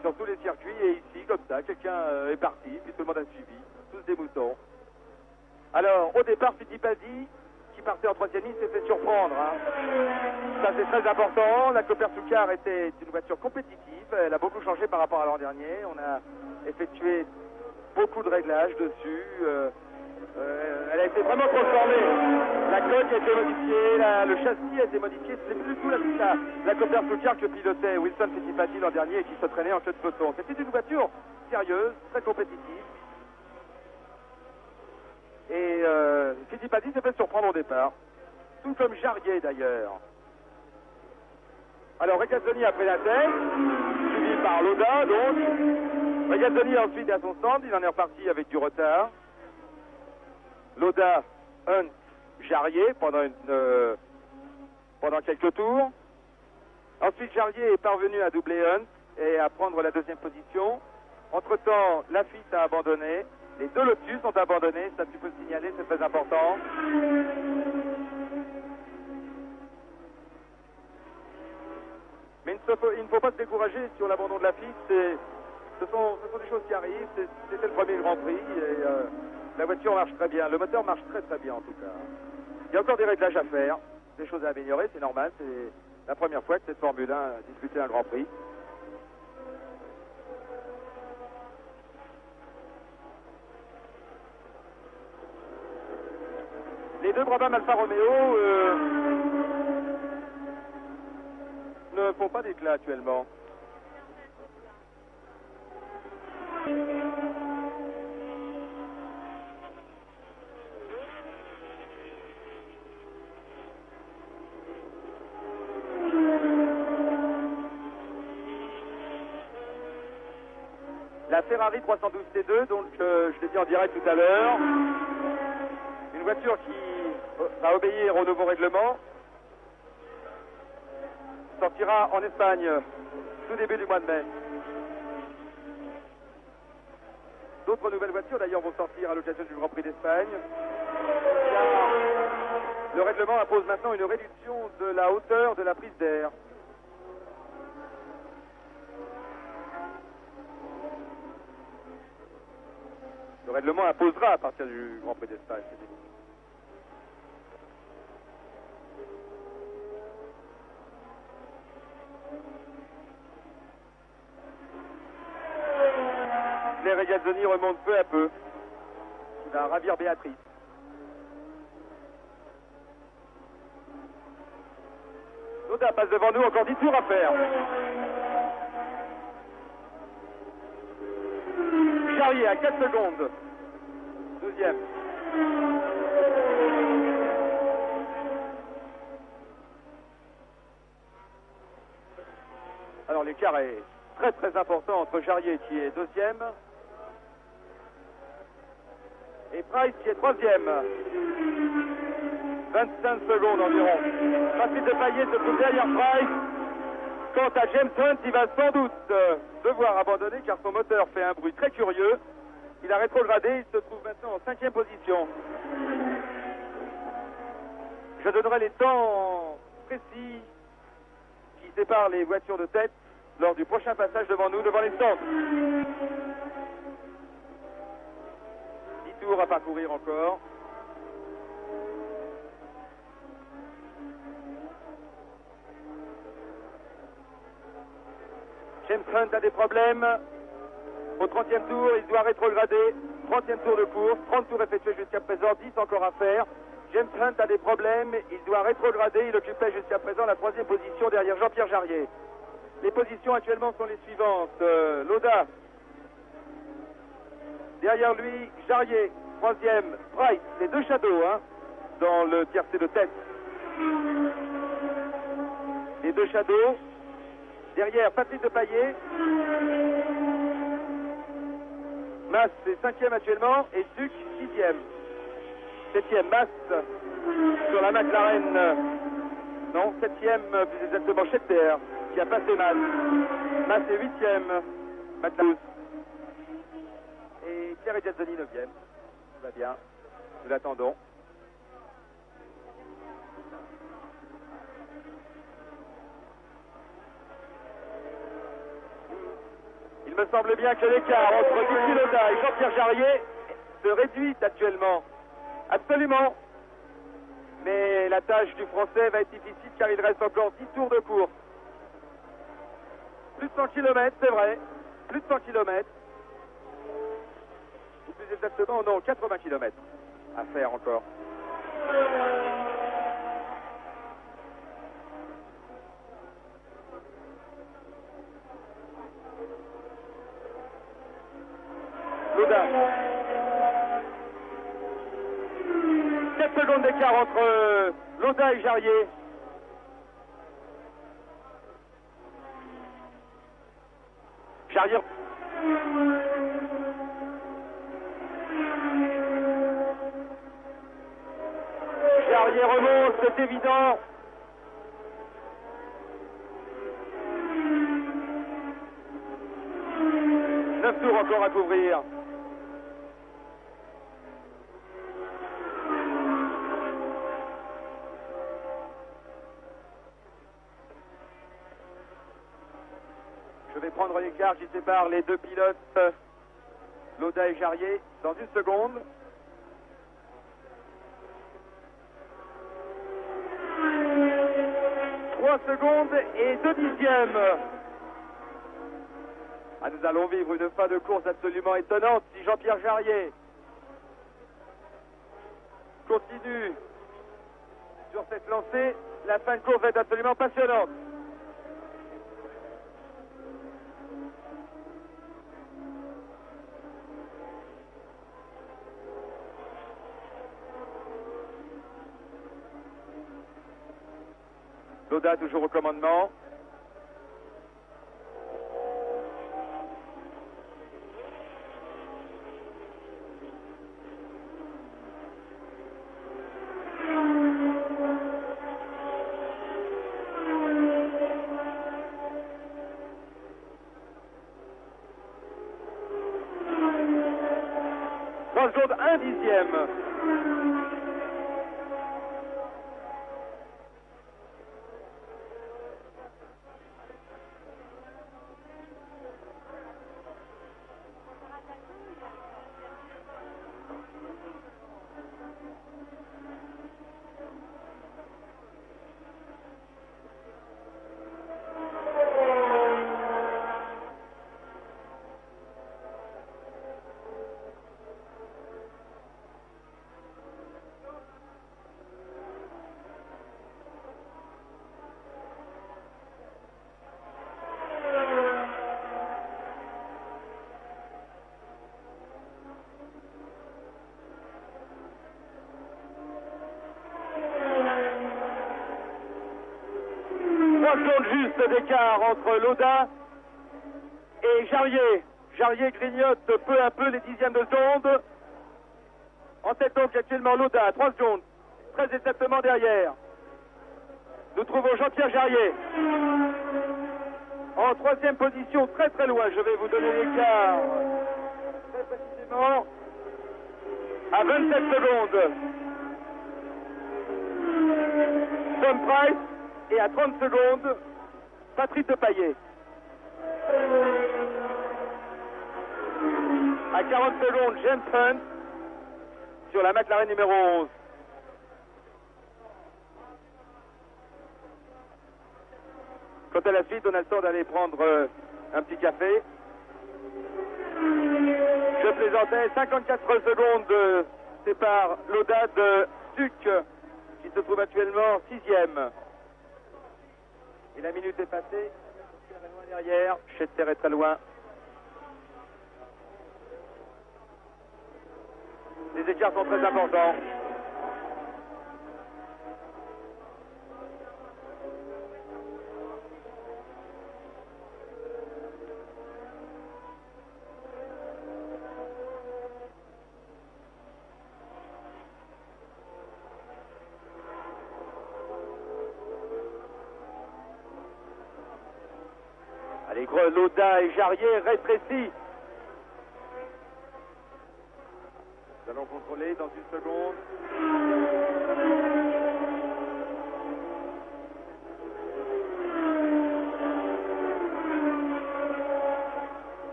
A: sur tous les circuits, et ici, comme ça, quelqu'un est parti, puis tout le monde a suivi, tous des moutons. Alors, au départ, Fittipaldi, qui partait en troisième ligne, s'est fait surprendre. Ça, c'est très important. La Copper Soucar était une voiture compétitive. Elle a beaucoup changé par rapport à l'an dernier. On a effectué beaucoup de réglages dessus. Elle a été vraiment transformée. La coque a été modifiée, le châssis a été modifié. C'est plus du tout la Copper Soucar que pilotait Wilson Fittipaldi l'an dernier et qui se traînait en queue de peloton. C'était une voiture sérieuse, très compétitive. Et Fittipaldi s'est fait surprendre au départ, tout comme Jarier d'ailleurs. Alors Regazzoni a pris la tête, suivi par Lauda donc. Regazzoni ensuite est à son stand, il en est reparti avec du retard. Lauda, Hunt, Jarier pendant quelques tours. Ensuite Jarier est parvenu à doubler Hunt et à prendre la deuxième position. Entre-temps, Lafitte a abandonné. Les deux Lotus ont abandonné, ça tu peux le signaler, c'est très important. Mais il ne faut pas se décourager sur l'abandon de Lafitte. Ce sont des choses qui arrivent. C'était le premier Grand Prix et la voiture marche très bien. Le moteur marche très très bien en tout cas. Il y a encore des réglages à faire, des choses à améliorer, c'est normal. C'est la première fois que cette Formule 1 a disputé un Grand Prix. Les deux Brabham Alfa Romeo ne font pas d'éclat actuellement. La Ferrari 312 T2, donc je l'ai dit en direct tout à l'heure. Une voiture qui va obéir au nouveau règlement. Sortira en Espagne tout début du mois de mai. D'autres nouvelles voitures d'ailleurs vont sortir à l'occasion du Grand Prix d'Espagne. Le règlement impose maintenant une réduction de la hauteur de la prise d'air. Le règlement imposera à partir du Grand Prix d'Espagne. Les Regazzoni remontent peu à peu. Il va ravir Béatrice. Lauda passe devant nous, encore 10 tours à faire. Jarier à 4 secondes. Deuxième. Alors l'écart est très très important entre Jarier qui est deuxième et Price qui est troisième. 25 secondes environ. Patrick Depailler se trouve derrière Price. Quant à James Hunt, il va sans doute devoir abandonner car son moteur fait un bruit très curieux. Il a rétrogradé, il se trouve maintenant en 5e position. Je donnerai les temps précis qui séparent les voitures de tête lors du prochain passage devant nous, devant les stands. 10 tours à parcourir encore. James Hunt a des problèmes. Au 30e tour, il doit rétrograder. 30e tour de course, 30 tours effectués jusqu'à présent, 10 encore à faire. James Hunt a des problèmes, il doit rétrograder. Il occupait jusqu'à présent la 3e position derrière Jean-Pierre Jarier. Les positions actuellement sont les suivantes. Lauda. Derrière lui, Jarier. 3e, Price. Les deux Shadows dans le tiercé de tête. Les deux Shadows. Derrière, Patrick Depailler. Mas est 5e actuellement et Duc 6e. 7e, Mas sur la McLaren. Non, 7e, plus exactement, Schetter qui a passé Mas. Mas est 8e, McLaren. Et Thierry Giazzoni 9e. Tout va bien. Nous l'attendons. Il me semble bien que l'écart entre Didier Lauda et Jean-Pierre Jarier se réduit actuellement. Absolument. Mais la tâche du Français va être difficile car il reste encore 10 tours de course. Plus de 100 km, c'est vrai. Plus de 100 km. Ou plus exactement, non, 80 km à faire encore. Lauda. 7 secondes d'écart entre Lauda et Jarier. Jarier. Jarier remonte, c'est évident. Neuf tours encore à couvrir. Je vais prendre l'écart qui sépare les deux pilotes, Lauda et Jarier, dans une seconde. Secondes et 2 dixièmes. Nous allons vivre une fin de course absolument étonnante si Jean-Pierre Jarier continue sur cette lancée. La fin de course va être absolument passionnante. Lauda toujours au commandement. Trois secondes, 1 dixième. 3 secondes juste d'écart entre Lauda et Jarier. Jarier grignote peu à peu les dixièmes de seconde. En tête donc actuellement Lauda à 3 secondes, très exactement derrière. Nous trouvons Jean-Pierre Jarier en troisième position, très très loin. Je vais vous donner l'écart très précisément à 27 secondes. Tom Price et à 30 secondes, Patrick Depailler. À 40 secondes, James Hunt sur la McLaren numéro 11. Quant à la suite, on a le temps d'aller prendre un petit café. Je plaisantais, 54 secondes sépare Lauda de Stuck, qui se trouve actuellement 6e. Et la minute est passée. Très loin derrière, Schetter est très loin. Les écarts sont très importants. Allez, Lauda et Jarier rétrécis. Nous allons contrôler dans une seconde.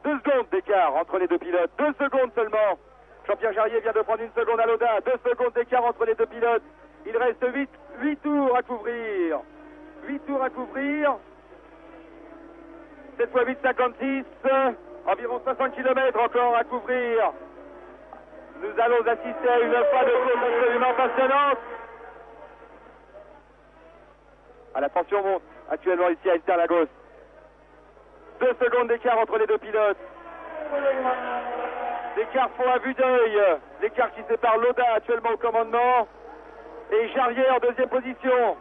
A: Deux secondes d'écart entre les deux pilotes. 2 secondes seulement. Jean-Pierre Jarier vient de prendre 1 seconde à Lauda. 2 secondes d'écart entre les deux pilotes. Il reste 8 tours à couvrir. 8 tours à couvrir. 7 fois 8, 56. Environ 60 km encore à couvrir. Nous allons assister à une phase de course absolument passionnante. La tension monte actuellement ici à Interlagos. 2 secondes d'écart entre les deux pilotes. L'écart font à vue d'œil. L'écart qui sépare Lauda actuellement au commandement et Jarier en deuxième position.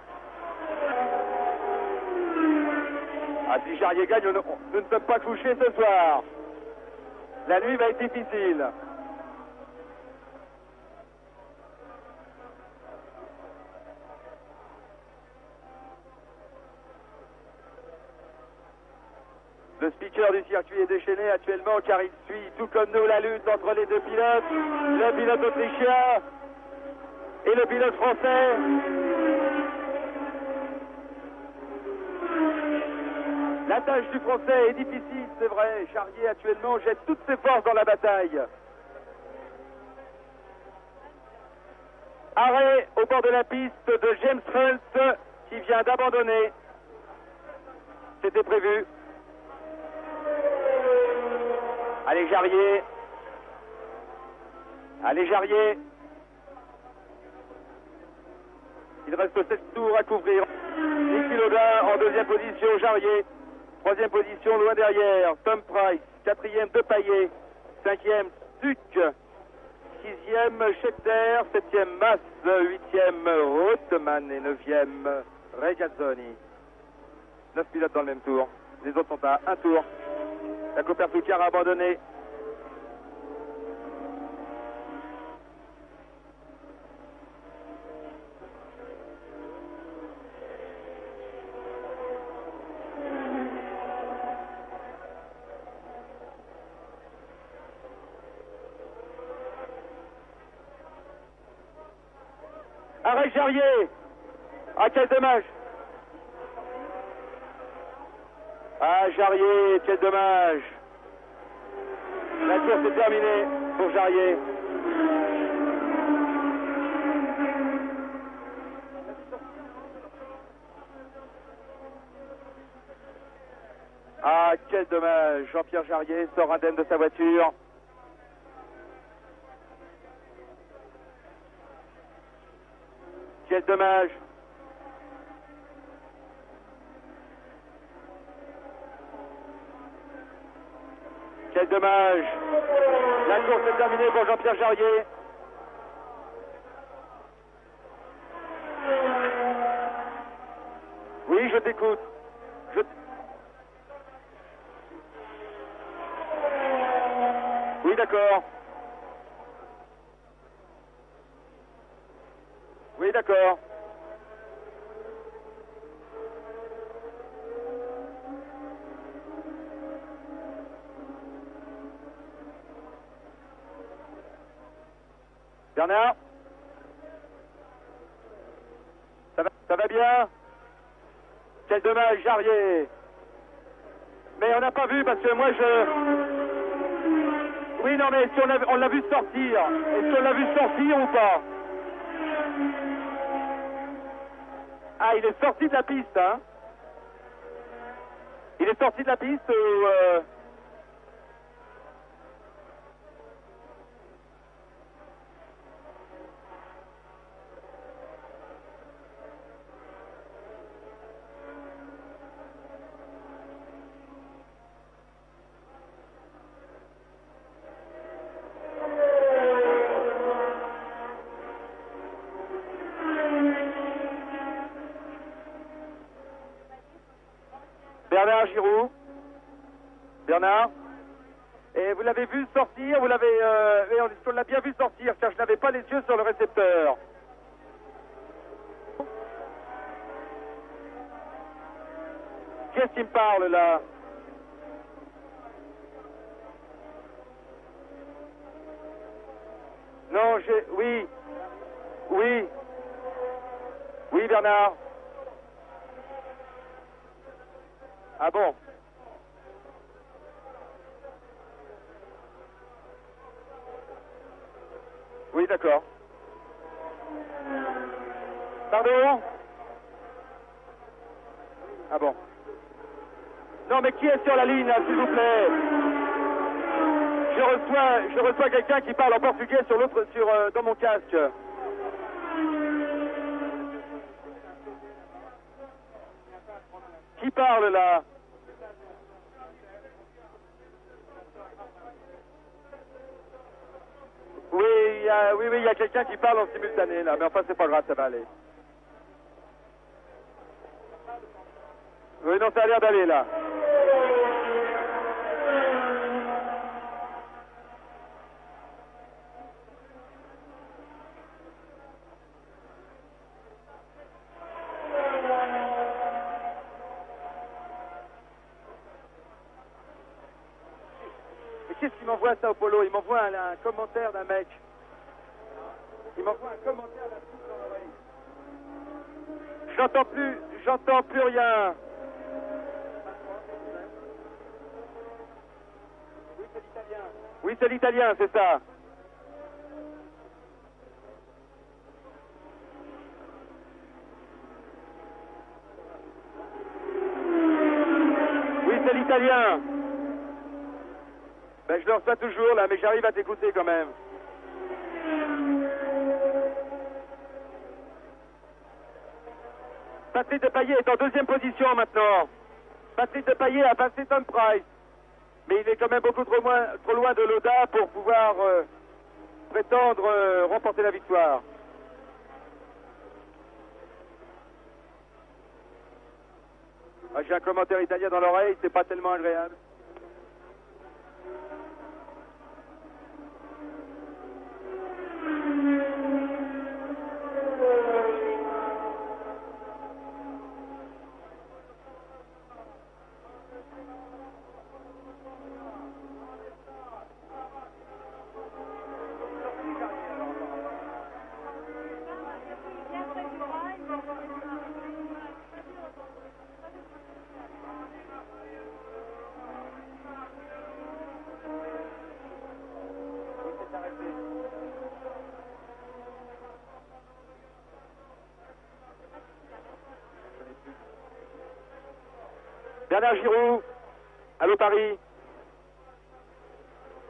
A: Si Jarier gagne, nous ne sommes pas couchés ce soir. La nuit va être difficile. Le speaker du circuit est déchaîné actuellement car il suit, tout comme nous, la lutte entre les deux pilotes. Le pilote autrichien et le pilote français. La tâche du français est difficile, c'est vrai. Jarier actuellement jette toutes ses forces dans la bataille. Arrêt au bord de la piste de James Hunt qui vient d'abandonner. C'était prévu. Allez Jarier. Allez Jarier. Il reste 7 tours à couvrir. Niki Lauda en deuxième position, Jarier. Troisième position, loin derrière, Tom Price. Quatrième, Depailler. Cinquième, Stuck. Sixième, Schetter. Septième, Mass. Huitième, Reutemann. Et neuvième, Regazzoni. 9 pilotes dans le même tour. Les autres sont à un tour. La Copersucar a abandonné. Arrêt Jarier. Ah, quel dommage. Ah, Jarier, quel dommage. La course est terminée pour Jarier. Ah, quel dommage. Jean-Pierre Jarier sort indemne de sa voiture. Quel dommage. Quel dommage. La course est terminée pour Jean-Pierre Jarier. t'écoute. Oui, d'accord. Oui, d'accord. Bernard? Ça va bien? Quel dommage, Jarrier. Mais on n'a pas vu parce que moi Oui, non, mais si on l'a vu sortir. Est-ce qu'on l'a vu sortir ou pas? Ah, il est sorti de la piste, hein? Il est sorti de la piste ou... Bernard Giroud. Bernard. Et vous l'avez vu sortir, vous l'avez... on l'a bien vu sortir, car je n'avais pas les yeux sur le récepteur. Qu'est-ce qui me parle, là? Non, Oui. Oui. Oui, Bernard. Ah bon? Oui, d'accord. Pardon? Ah bon. Non, mais qui est sur la ligne, là, s'il vous plaît? Je reçois quelqu'un qui parle en portugais dans mon casque. Qui parle, là? Oui, il y a quelqu'un qui parle en simultané, là, mais enfin, c'est pas grave, ça va aller. Oui, non, ça a l'air d'aller, là. Mais qu'est-ce qu'il m'envoie, ça, au polo? Il m'envoie un commentaire d'un mec. Il m'envoie un commentaire d'un truc dans l'oreille. J'entends plus rien. Oui, c'est l'italien, c'est ça. Oui, c'est l'italien. Ben, je le reçois toujours, là, mais j'arrive à t'écouter quand même. Patrick Depailler est en deuxième position maintenant. Patrick Depailler a passé Tom Price. Mais il est quand même beaucoup trop loin de Lauda pour pouvoir prétendre remporter la victoire. Ah, j'ai un commentaire italien dans l'oreille, c'est pas tellement agréable. Bernard Giroud, allô Paris.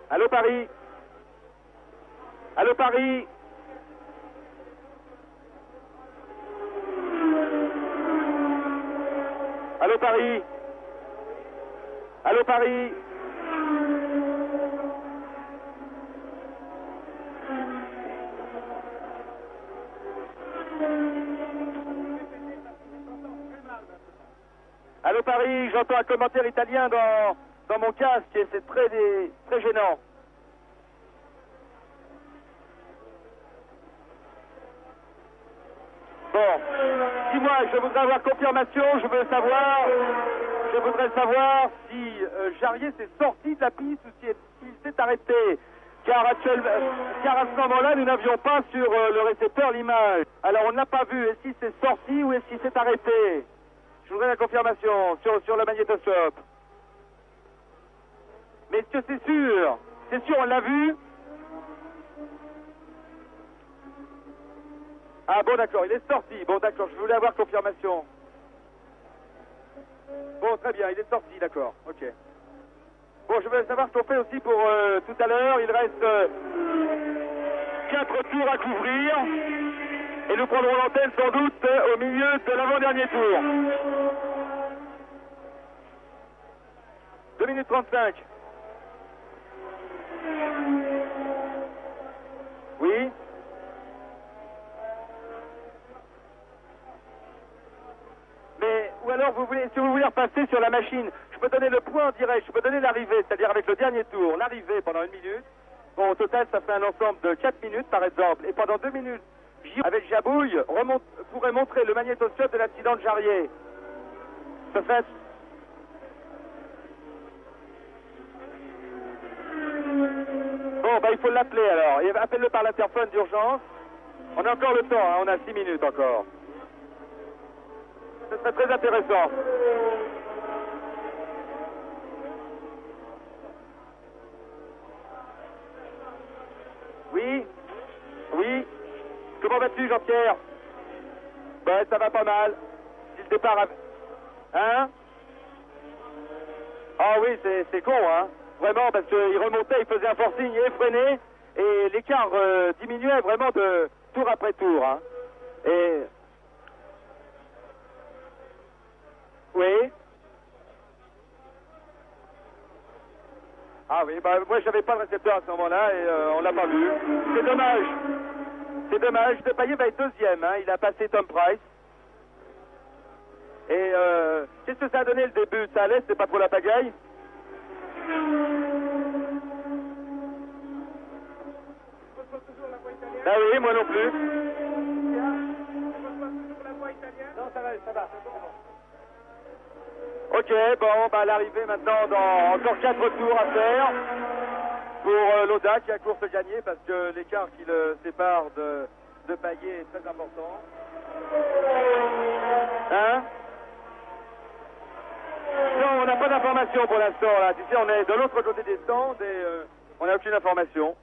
A: Allô Paris. Allô Paris. Allô Paris. Allô Paris. Allô Paris, j'entends un commentaire italien dans mon casque et c'est très gênant. Bon, dis-moi, je voudrais avoir confirmation, je voudrais savoir si Jarier s'est sorti de la piste ou s'il s'est arrêté. Car à ce moment-là, nous n'avions pas sur le récepteur l'image. Alors on ne l'a pas vu. Est-ce qu'il s'est sorti ou est-ce qu'il s'est arrêté? Je voudrais la confirmation sur le magnétoscope. Mais est-ce que c'est sûr? C'est sûr, on l'a vu? Ah bon d'accord, il est sorti. Bon d'accord, je voulais avoir confirmation. Bon très bien, il est sorti, d'accord, ok. Bon, je voulais savoir ce qu'on fait aussi pour tout à l'heure. Il reste 4 tours à couvrir. Et nous prendrons l'antenne sans doute au milieu de l'avant-dernier tour. 2 minutes 35. Oui. Mais, ou alors, si vous voulez repasser sur la machine, je peux donner le point en direct, je peux donner l'arrivée, c'est-à-dire avec le dernier tour, l'arrivée pendant 1 minute. Bon, au total, ça fait un ensemble de 4 minutes, par exemple. Et pendant 2 minutes, avec Jabouille, pourrait montrer le magnétoscope de l'accident de Jarier. Ça fait... Bon, bah, il faut l'appeler, alors. Et appelle-le par l'interphone d'urgence. On a encore le temps, hein, on a 6 minutes encore. Ce serait très intéressant. Oui. Oui. Comment vas-tu, Jean-Pierre? Ben, ça va pas mal. Si le départ... Hein? Ah oui, c'est con, hein? Vraiment, parce qu'il remontait, il faisait un forcing effréné, et l'écart diminuait vraiment de tour après tour, hein? Et... Oui. Ah oui, bah moi j'avais pas le récepteur à ce moment-là et on l'a pas vu. C'est dommage. C'est dommage. Depailler va être deuxième, hein. Il a passé Tom Price. Et qu'est-ce que ça a donné le début? Ça allait, c'était pas trop la pagaille? Ah oui, moi non plus. Non, ça va, ça va. Ok, bon, bah l'arrivée maintenant dans encore 4 tours à faire pour Lauda qui a course gagnée parce que l'écart qui le sépare de Payet est très important. Hein? Non, on n'a pas d'information pour l'instant là. Tu sais, on est de l'autre côté des stands et on n'a aucune information.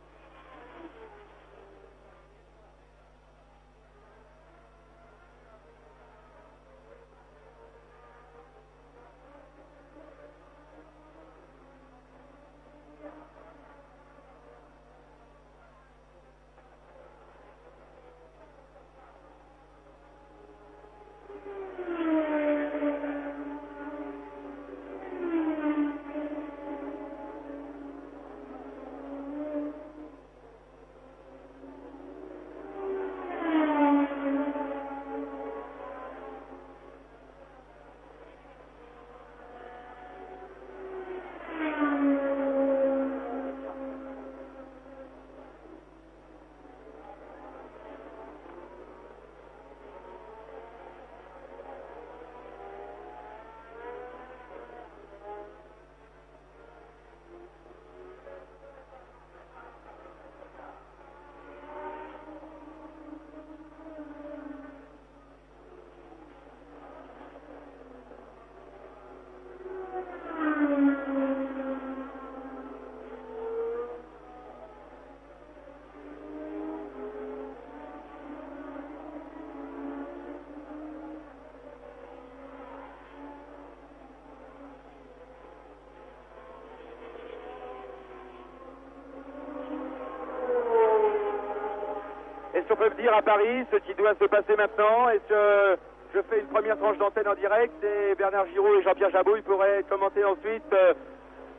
A: Est-ce qu'on peut me dire à Paris ce qui doit se passer maintenant? Est-ce que je fais une première tranche d'antenne en direct et Bernard Giraud et Jean-Pierre Jabouille pourraient commenter ensuite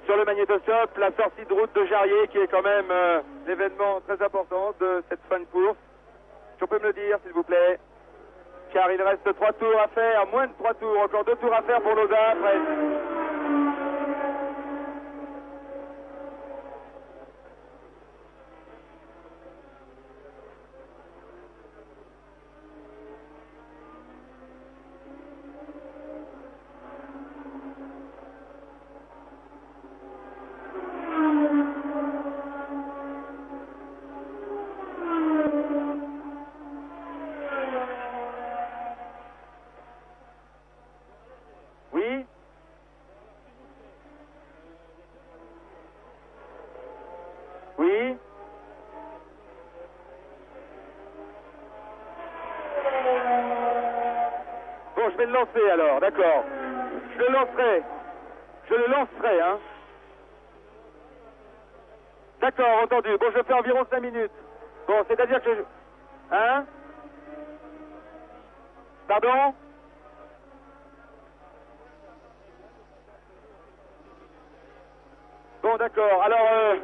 A: sur le magnétoscope la sortie de route de Jarier qui est quand même l'événement très important de cette fin de course? Est-ce qu'on peut me le dire s'il vous plaît? car il reste 3 tours à faire, moins de 3 tours, encore 2 tours à faire pour Loda, presque. Oui. Oui. Bon, je vais le lancer alors, d'accord. Je le lancerai. Je le lancerai, hein. D'accord, entendu. Bon, je fais environ 5 minutes. Bon, c'est-à-dire que je... Hein? Pardon? Bon, d'accord. Alors,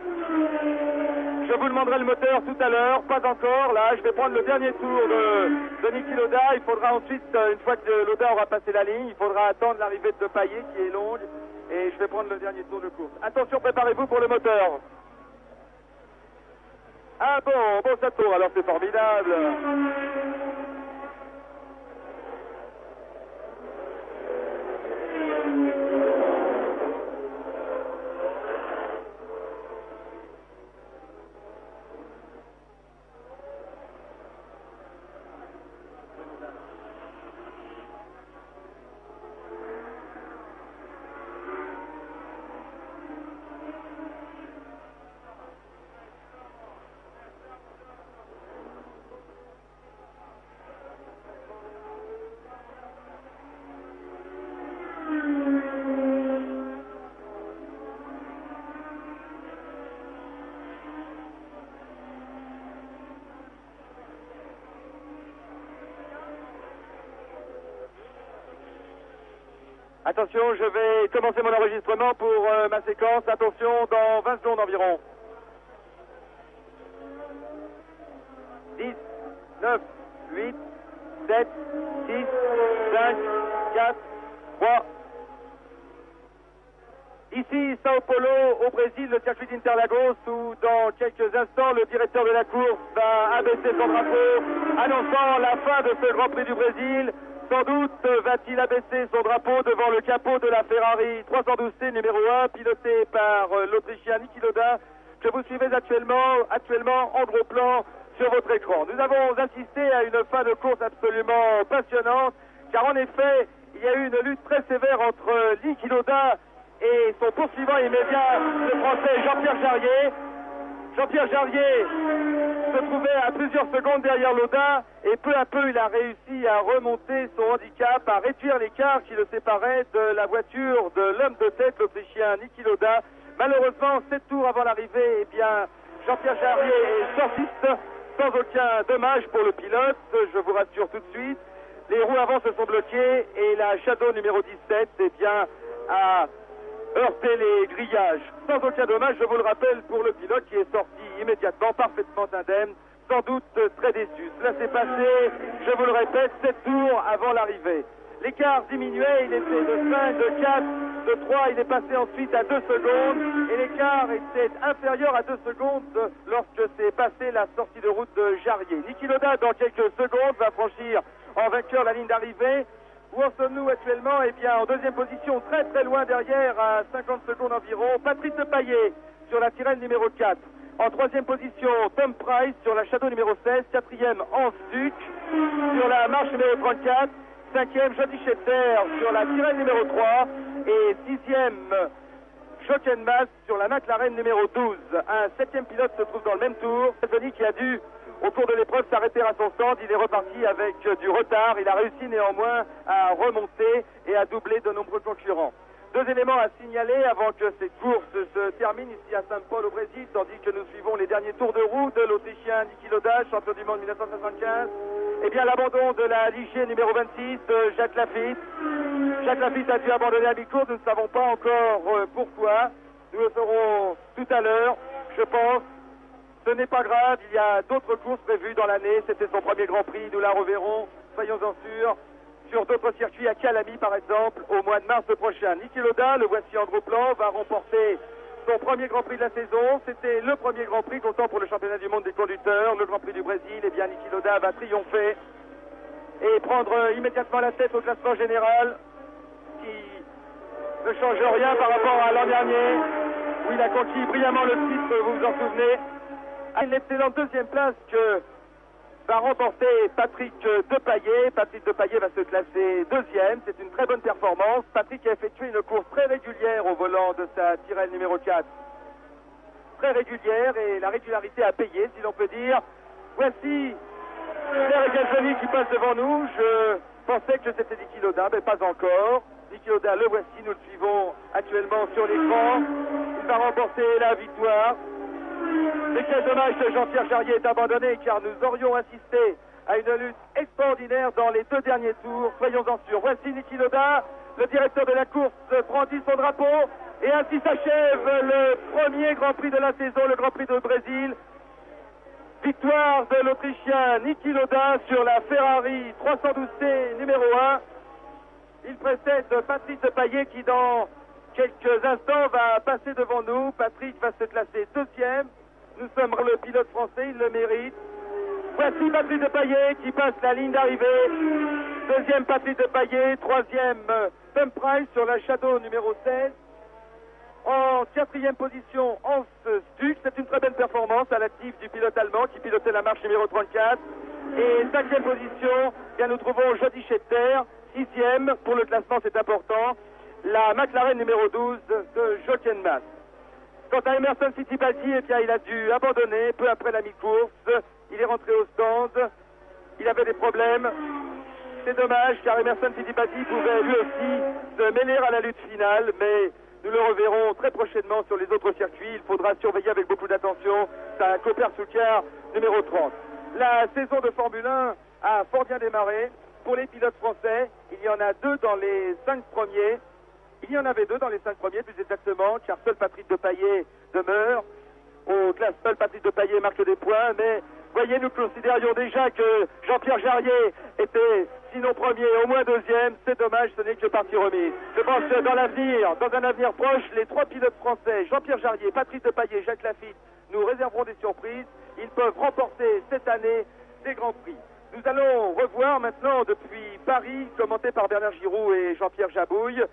A: je vous demanderai le moteur tout à l'heure. Pas encore. Là, je vais prendre le dernier tour de Niki Loda. Il faudra ensuite, une fois que Loda aura passé la ligne, il faudra attendre l'arrivée de Payet qui est longue. Et je vais prendre le dernier tour de course. Attention, préparez-vous pour le moteur. Ah bon, ça tourne. Alors, c'est formidable. Attention, je vais commencer mon enregistrement pour ma séquence. Attention, dans 20 secondes environ. 10, 9, 8, 7, 6, 5, 4, 3. Ici, Sao Paulo, au Brésil, le circuit d'Interlagos, où dans quelques instants, le directeur de la course va abaisser son drapeau, annonçant la fin de ce Grand Prix du Brésil. Sans doute va-t-il abaisser son drapeau devant le capot de la Ferrari 312T numéro 1, pilotée par l'Autrichien Niki Loda, que vous suivez actuellement en gros plan sur votre écran. Nous avons assisté à une fin de course absolument passionnante, car en effet, il y a eu une lutte très sévère entre Niki Loda et son poursuivant immédiat, le Français Jean-Pierre Jarier. Jean-Pierre Jarier se trouvait à plusieurs secondes derrière Loda et peu à peu il a réussi à remonter son handicap, à réduire l'écart qui le séparait de la voiture de l'homme de tête, l'Autrichien Niki Loda. Malheureusement, 7 tours avant l'arrivée, eh bien, Jean-Pierre Jarier est sortiste sans aucun dommage pour le pilote, je vous rassure tout de suite. Les roues avant se sont bloquées et la Shadow numéro 17, eh bien, a heurté les grillages. Sans aucun dommage, je vous le rappelle, pour le pilote qui est sorti immédiatement, parfaitement indemne, sans doute très déçu. Cela s'est passé, je vous le répète, 7 tours avant l'arrivée. L'écart diminuait, il était de 5, de 4, de 3, il est passé ensuite à 2 secondes, et l'écart était inférieur à 2 secondes lorsque s'est passé la sortie de route de Jarier. Niki Loda, dans quelques secondes, va franchir en vainqueur la ligne d'arrivée. Où en sommes-nous actuellement? Eh bien, en deuxième position, très très loin derrière, à 50 secondes environ, Patrice Payet sur la Tyrrell numéro 4. En troisième position, Tom Price sur la Shadow numéro 16. Quatrième, Hans Duc sur la marche numéro 34. Cinquième, Jody Scheckter sur la Tyrrell numéro 3. Et sixième, Schockenmass sur la McLaren numéro 12. Un septième pilote se trouve dans le même tour. Tony qui a dû, au cours de l'épreuve, s'arrêter à son stand. Il est reparti avec du retard. Il a réussi néanmoins à remonter et à doubler de nombreux concurrents. Deux éléments à signaler avant que cette course se termine ici à Saint-Paul au Brésil, tandis que nous suivons les derniers tours de roue de l'Autrichien Niki Loda, champion du monde 1975. Eh bien, l'abandon de la Ligier numéro 26 de Jacques Lafitte. Jacques Lafitte a dû abandonner la mi-course, nous ne savons pas encore pourquoi. Nous le saurons tout à l'heure, je pense. Ce n'est pas grave, il y a d'autres courses prévues dans l'année. C'était son premier Grand Prix, nous la reverrons soyons-en sûrs, sur d'autres circuits, à Calamy par exemple, au mois de mars prochain. Niki Lauda, le voici en gros plan, va remporter son premier Grand Prix de la saison. C'était le premier Grand Prix comptant pour le championnat du monde des conducteurs, le Grand Prix du Brésil. Et bien Niki Lauda va triompher et prendre immédiatement la tête au classement général, qui ne change rien par rapport à l'an dernier, où il a conquis brillamment le titre, vous vous en souvenez, à une excellente deuxième place que va remporter Patrick Depailler. Patrick Depailler va se classer deuxième, c'est une très bonne performance. Patrick a effectué une course très régulière au volant de sa Tyrrell numéro 4. Très régulière, et la régularité a payé, si l'on peut dire. Voici Pierre Gasoli qui passe devant nous. Je pensais que c'était Niki Lauda, mais pas encore. Niki Lauda, le voici, nous le suivons actuellement sur l'écran. Il va remporter la victoire. Mais quel dommage que Jean-Pierre Jarier est abandonné, car nous aurions assisté à une lutte extraordinaire dans les deux derniers tours, soyons-en sûrs. Voici Niki Lauda, le directeur de la course brandit son drapeau, et ainsi s'achève le premier Grand Prix de la saison, le Grand Prix de Brésil. Victoire de l'Autrichien Niki Lauda sur la Ferrari 312T numéro 1. Il précède Patrick Depailler qui dans quelques instants va passer devant nous. Patrick va se classer deuxième. Nous sommes le pilote français, il le mérite. Voici Patrick Depailler qui passe la ligne d'arrivée. Deuxième Patrick Depailler, troisième Tom Price sur la Shadow numéro 16. En quatrième position, Hans Stuck. C'est une très belle performance à l'actif du pilote allemand qui pilotait la marche numéro 34. Et cinquième position, bien, nous trouvons Jody Scheckter. Sixième, pour le classement c'est important, la McLaren numéro 12 de Jochen Mass. Quant à Emerson Fittipaldi, eh bien, il a dû abandonner peu après la mi-course. Il est rentré au stand. Il avait des problèmes. C'est dommage, car Emerson Fittipaldi pouvait lui aussi se mêler à la lutte finale, mais nous le reverrons très prochainement sur les autres circuits. Il faudra surveiller avec beaucoup d'attention sa Cooper Sucar numéro 30. La saison de Formule 1 a fort bien démarré. Pour les pilotes français, il y en a deux dans les 5 premiers. Il y en avait deux dans les 5 premiers, plus exactement, car seul Patrick Depailler demeure. Au classe, seul Patrick Depailler marque des points, mais voyez, nous considérions déjà que Jean-Pierre Jarier était, sinon premier, au moins deuxième. C'est dommage, ce n'est que partie remise. Je pense que dans l'avenir, dans un avenir proche, les trois pilotes français, Jean-Pierre Jarier, Patrick Depailler, Jacques Lafitte, nous réserverons des surprises. Ils peuvent remporter cette année des Grands Prix. Nous allons revoir maintenant depuis Paris, commenté par Bernard Giroux et Jean-Pierre Jabouille,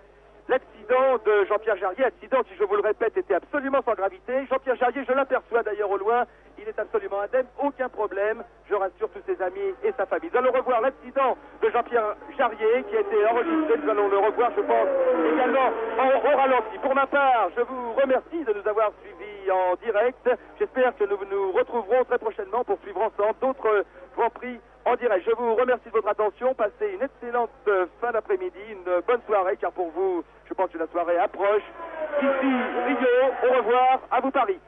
A: l'accident de Jean-Pierre Jarier, accident qui, je vous le répète, était absolument sans gravité. Jean-Pierre Jarier, je l'aperçois d'ailleurs au loin, il est absolument indemne, aucun problème, je rassure tous ses amis et sa famille. Nous allons revoir l'accident de Jean-Pierre Jarier qui a été enregistré, nous allons le revoir, je pense, également au ralenti. Pour ma part, je vous remercie de nous avoir suivis en direct. J'espère que nous nous retrouverons très prochainement pour suivre ensemble d'autres Grands Prix en direct. Je vous remercie de votre attention. Passez une excellente fin d'après-midi, une bonne soirée, car pour vous, je pense que la soirée approche. Ici Rio, au revoir, à vous Paris.